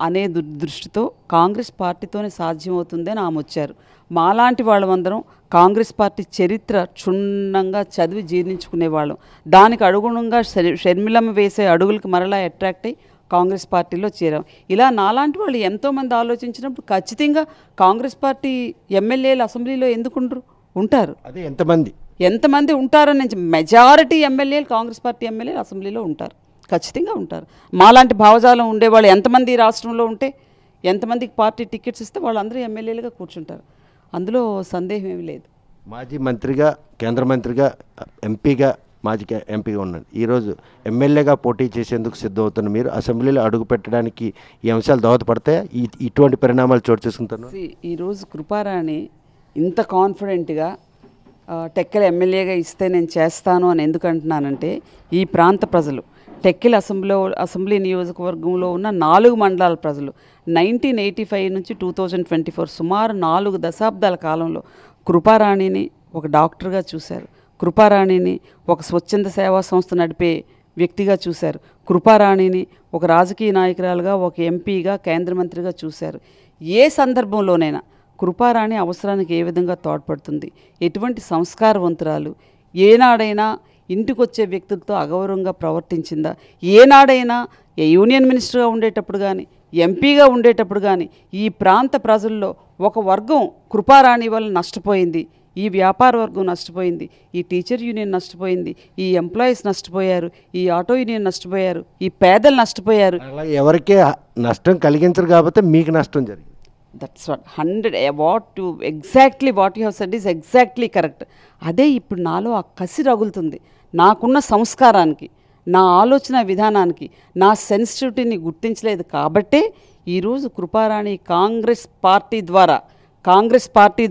అనే దృష్టితో కాంగ్రెస్ పార్టీతోనే సాధ్యమవుతుందని ఆమె వచ్చారు. మాలాంటి వాళ్ళమందరం కాంగ్రెస్ పార్టీ చరిత్ర క్షుణ్ణంగా చదివి జీర్ణించుకునేవాళ్ళం. దానికి అనుగుణంగా షర్మిలమ్మ వేసే అడుగులకు మరలా అట్రాక్ట్ అయ్యి కాంగ్రెస్ పార్టీలో చేరాం. ఇలా నాలాంటి వాళ్ళు ఎంతోమంది ఆలోచించినప్పుడు ఖచ్చితంగా కాంగ్రెస్ పార్టీ ఎమ్మెల్యేలు అసెంబ్లీలో ఎందుకుంటారు, ఉంటారు. అదే ఎంతమంది ఉంటారని మెజారిటీ ఎమ్మెల్యేలు, కాంగ్రెస్ పార్టీ ఎమ్మెల్యేలు అసెంబ్లీలో ఉంటారు, ఖచ్చితంగా ఉంటారు. మాలాంటి భావజాలం ఉండేవాళ్ళు ఎంతమంది రాష్ట్రంలో ఉంటే, ఎంతమందికి పార్టీ టికెట్స్ ఇస్తే వాళ్ళందరూ ఎమ్మెల్యేలుగా కూర్చుంటారు. అందులో సందేహం ఏమీ లేదు. మాజీ మంత్రిగా, కేంద్ర మంత్రిగా, ఎంపీగా, మాజీ ఎంపీగా ఉన్నాడు. ఈరోజు ఎమ్మెల్యేగా పోటీ చేసేందుకు సిద్ధమవుతున్న మీరు అసెంబ్లీలో అడుగు పెట్టడానికి ఈ అంశాలు దోహదపడతాయా? ఇటువంటి పరిణామాలు చోటు చేసుకుంటాను. ఈరోజు కృపారాణి ఇంత కాన్ఫిడెంట్గా టెక్కల ఎమ్మెల్యేగా ఇస్తే నేను చేస్తాను అని ఎందుకు అంటున్నానంటే, ఈ ప్రాంత ప్రజలు, టెక్కల అసెంబ్లీ నియోజకవర్గంలో ఉన్న 4 మండలాల ప్రజలు 1985 నుంచి 2024 సుమారు 4 దశాబ్దాల కాలంలో కృపారాణిని ఒక డాక్టర్గా చూశారు. కృపారాణిని ఒక స్వచ్ఛంద సేవా సంస్థ నడిపే వ్యక్తిగా చూశారు. కృపారాణిని ఒక రాజకీయ నాయకురాలుగా, ఒక ఎంపీగా, కేంద్ర మంత్రిగా చూశారు. ఏ సందర్భంలోనైనా కృపారాణి అవసరానికి ఏ విధంగా తోడ్పడుతుంది, ఎటువంటి సంస్కారవంతురాలు, ఏనాడైనా ఇంటికొచ్చే వ్యక్తులతో అగౌరవంగా ప్రవర్తించిందా, ఏనాడైనా యూనియన్ మినిస్టర్గా ఉండేటప్పుడు కానీ, ఎంపీగా ఉండేటప్పుడు కానీ ఈ ప్రాంత ప్రజల్లో ఒక వర్గం కృపారాణి వల్ల నష్టపోయింది. ఈ వ్యాపార వర్గం నష్టపోయింది, ఈ టీచర్ యూనియన్ నష్టపోయింది, ఈ ఎంప్లాయీస్ నష్టపోయారు, ఈ ఆటో యూనియన్ నష్టపోయారు, ఈ పేదలు నష్టపోయారు. ఎవరికే నష్టం కలిగించరు కాబట్టి మీకు నష్టం జరిగింది. That's what exactly what you have said is exactly correct. అదే ఇప్పుడు నాలో ఆ కసి రగులుతుంది. నాకున్న సంస్కారానికి, నా ఆలోచన విధానానికి, నా సెన్సిటివిటీని గుర్తించలేదు కాబట్టే ఈరోజు కృపారాణి కాంగ్రెస్ పార్టీ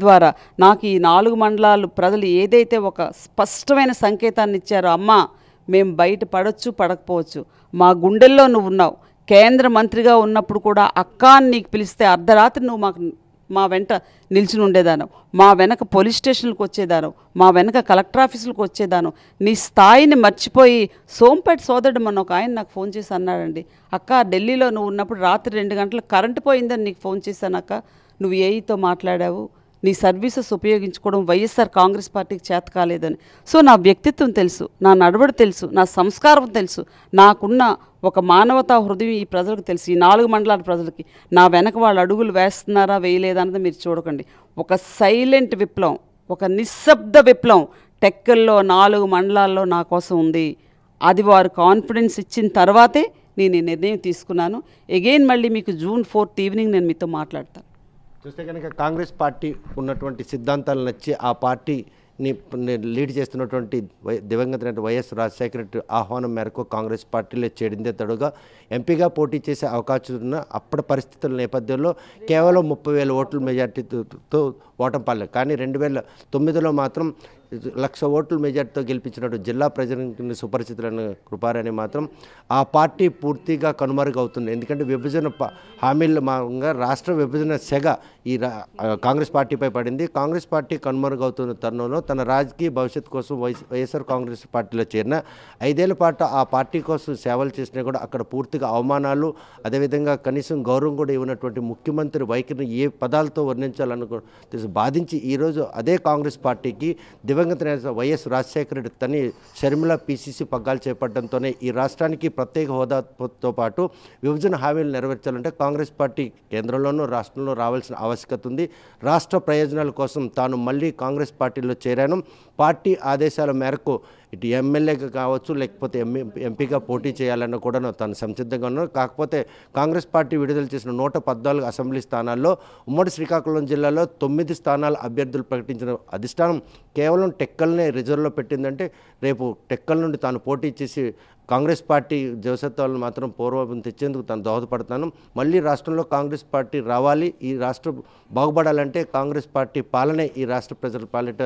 ద్వారా నాకు ఈ 4 మండలాలు ప్రజలు ఏదైతే ఒక స్పష్టమైన సంకేతాన్ని ఇచ్చారో, అమ్మా మేము బయట పడవచ్చు పడకపోవచ్చు, మా గుండెల్లో నువ్వు ఉన్నావు. కేంద్ర మంత్రిగా ఉన్నప్పుడు కూడా అక్కా నీకు పిలిస్తే అర్ధరాత్రి నువ్వు మా వెంట నిల్చుని ఉండేదాను, మా వెనక పోలీస్ స్టేషన్లకు వచ్చేదాను, మా వెనక కలెక్టర్ ఆఫీసులకు వచ్చేదాను. నీ స్థాయిని మర్చిపోయి సోంపేట సోదరుడు మొన్న ఒక ఆయన నాకు ఫోన్ చేసి అన్నాడండి, అక్క ఢిల్లీలో నువ్వు ఉన్నప్పుడు రాత్రి 2 గంటలకు కరెంటు పోయిందని నీకు ఫోన్ చేశాను అక్క, నువ్వు ఏఈతో మాట్లాడావు, నీ సర్వీసెస్ ఉపయోగించుకోవడం వైఎస్ఆర్ కాంగ్రెస్ పార్టీకి చేత కాలేదని. సో నా వ్యక్తిత్వం తెలుసు, నా నడవడి తెలుసు, నా సంస్కారం తెలుసు, నాకున్న ఒక మానవతా హృదయం ఈ ప్రజలకు తెలుసు. ఈ 4 మండలాల ప్రజలకి నా వెనక వాళ్ళు అడుగులు వేస్తున్నారా వేయలేదా అన్నది మీరు చూడకండి. ఒక సైలెంట్ విప్లవం, ఒక నిశ్శబ్ద విప్లవం టెక్కల్లో 4 మండలాల్లో నా కోసం ఉంది. అది వారు కాన్ఫిడెన్స్ ఇచ్చిన తర్వాతే నేను ఈ నిర్ణయం తీసుకున్నాను. అగైన్ మళ్ళీ మీకు June 4th ఈవినింగ్ నేను మీతో మాట్లాడతాను. చూస్తే కనుక కాంగ్రెస్ పార్టీ ఉన్నటువంటి సిద్ధాంతాలు నచ్చి ఆ పార్టీని లీడ్ చేస్తున్నటువంటి దివంగత వైఎస్ రాజశేఖర రెడ్డి ఆహ్వానం మేరకు కాంగ్రెస్ పార్టీలో చేరిందే తడుగా ఎంపీగా పోటీ చేసే అవకాశం ఉన్న అప్పటి పరిస్థితుల నేపథ్యంలో కేవలం 30,000 ఓట్ల మెజార్టీతో ఓటమి పాలేదు. కానీ 2009లో మాత్రం 1,00,000 ఓట్ల మెజార్టీతో గెలిపించినట్టు జిల్లా ప్రజలకు సుపరిచితులైన కృపారాణి మాత్రం ఆ పార్టీ పూర్తిగా కనుమరుగవుతుంది. ఎందుకంటే విభజన హామీల భాగంగా రాష్ట్ర విభజన సెగ ఈ కాంగ్రెస్ పార్టీపై పడింది. కాంగ్రెస్ పార్టీ కనుమరుగవుతున్న తరుణంలో తన రాజకీయ భవిష్యత్తు కోసం వైఎస్ఆర్ కాంగ్రెస్ పార్టీలో చేరిన 5 ఏళ్ల పాటు ఆ పార్టీ కోసం సేవలు చేసినా కూడా అక్కడ పూర్తిగా అవమానాలు, అదేవిధంగా కనీసం గౌరవం కూడా ఇవ్వనటువంటి ముఖ్యమంత్రి వైఖరిని ఏ పదాలతో వర్ణించాలనుకో బాధించి ఈరోజు అదే కాంగ్రెస్ పార్టీకి దివంగత నేత వైఎస్ రాజశేఖర రెడ్డి తని షర్మిల పిసిసి పగ్గాలు చేపట్టడంతోనే ఈ రాష్ట్రానికి ప్రత్యేక హోదాతో పాటు విభజన హామీలు నెరవేర్చాలంటే కాంగ్రెస్ పార్టీ కేంద్రంలోనూ రాష్ట్రంలో రావాల్సిన ఆవశ్యకత ఉంది. రాష్ట్ర ప్రయోజనాల కోసం తాను మళ్ళీ కాంగ్రెస్ పార్టీలో చేరాను. పార్టీ ఆదేశాల మేరకు ఇటు ఎమ్మెల్యేగా కావచ్చు, లేకపోతే ఎంపీగా పోటీ చేయాలన్న కూడా తాను సంసిద్ధంగా ఉన్నాను. కాకపోతే కాంగ్రెస్ పార్టీ విడుదల చేసిన 114 అసెంబ్లీ స్థానాల్లో ఉమ్మడి శ్రీకాకుళం జిల్లాలో 9 స్థానాల అభ్యర్థులు ప్రకటించిన అధిష్టానం కేవలం టెక్కల్నే రిజర్వ్లో పెట్టిందంటే రేపు టెక్కల్ నుండి తాను పోటీ చేసి కాంగ్రెస్ పార్టీ జవసత్వాలను మాత్రం పూర్వం తెచ్చేందుకు తను దోహదపడతాను. మళ్ళీ రాష్ట్రంలో కాంగ్రెస్ పార్టీ రావాలి, ఈ రాష్ట్రం బాగుపడాలంటే కాంగ్రెస్ పార్టీ పాలనే ఈ రాష్ట్ర ప్రజల పాలిట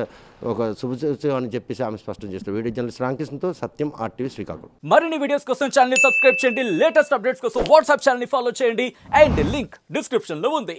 ఒక శుభసూచకం అని చెప్పేసి ఆమె స్పష్టం చేస్తారు. వీడియో జర్నలిస్ట్ రామకృష్ణతో సత్యం, RTV శ్రీకాకుళం. మరిన్ని వీడియోస్ కోసం ఛానల్ ని సబ్స్క్రైబ్ చేయండి, లేటెస్ట్ అప్డేట్స్ కోసం వాట్సాప్ ఛానల్ ని ఫాలో చేయండి అండ్ లింక్ డిస్క్రిప్షన్ లో ఉంది.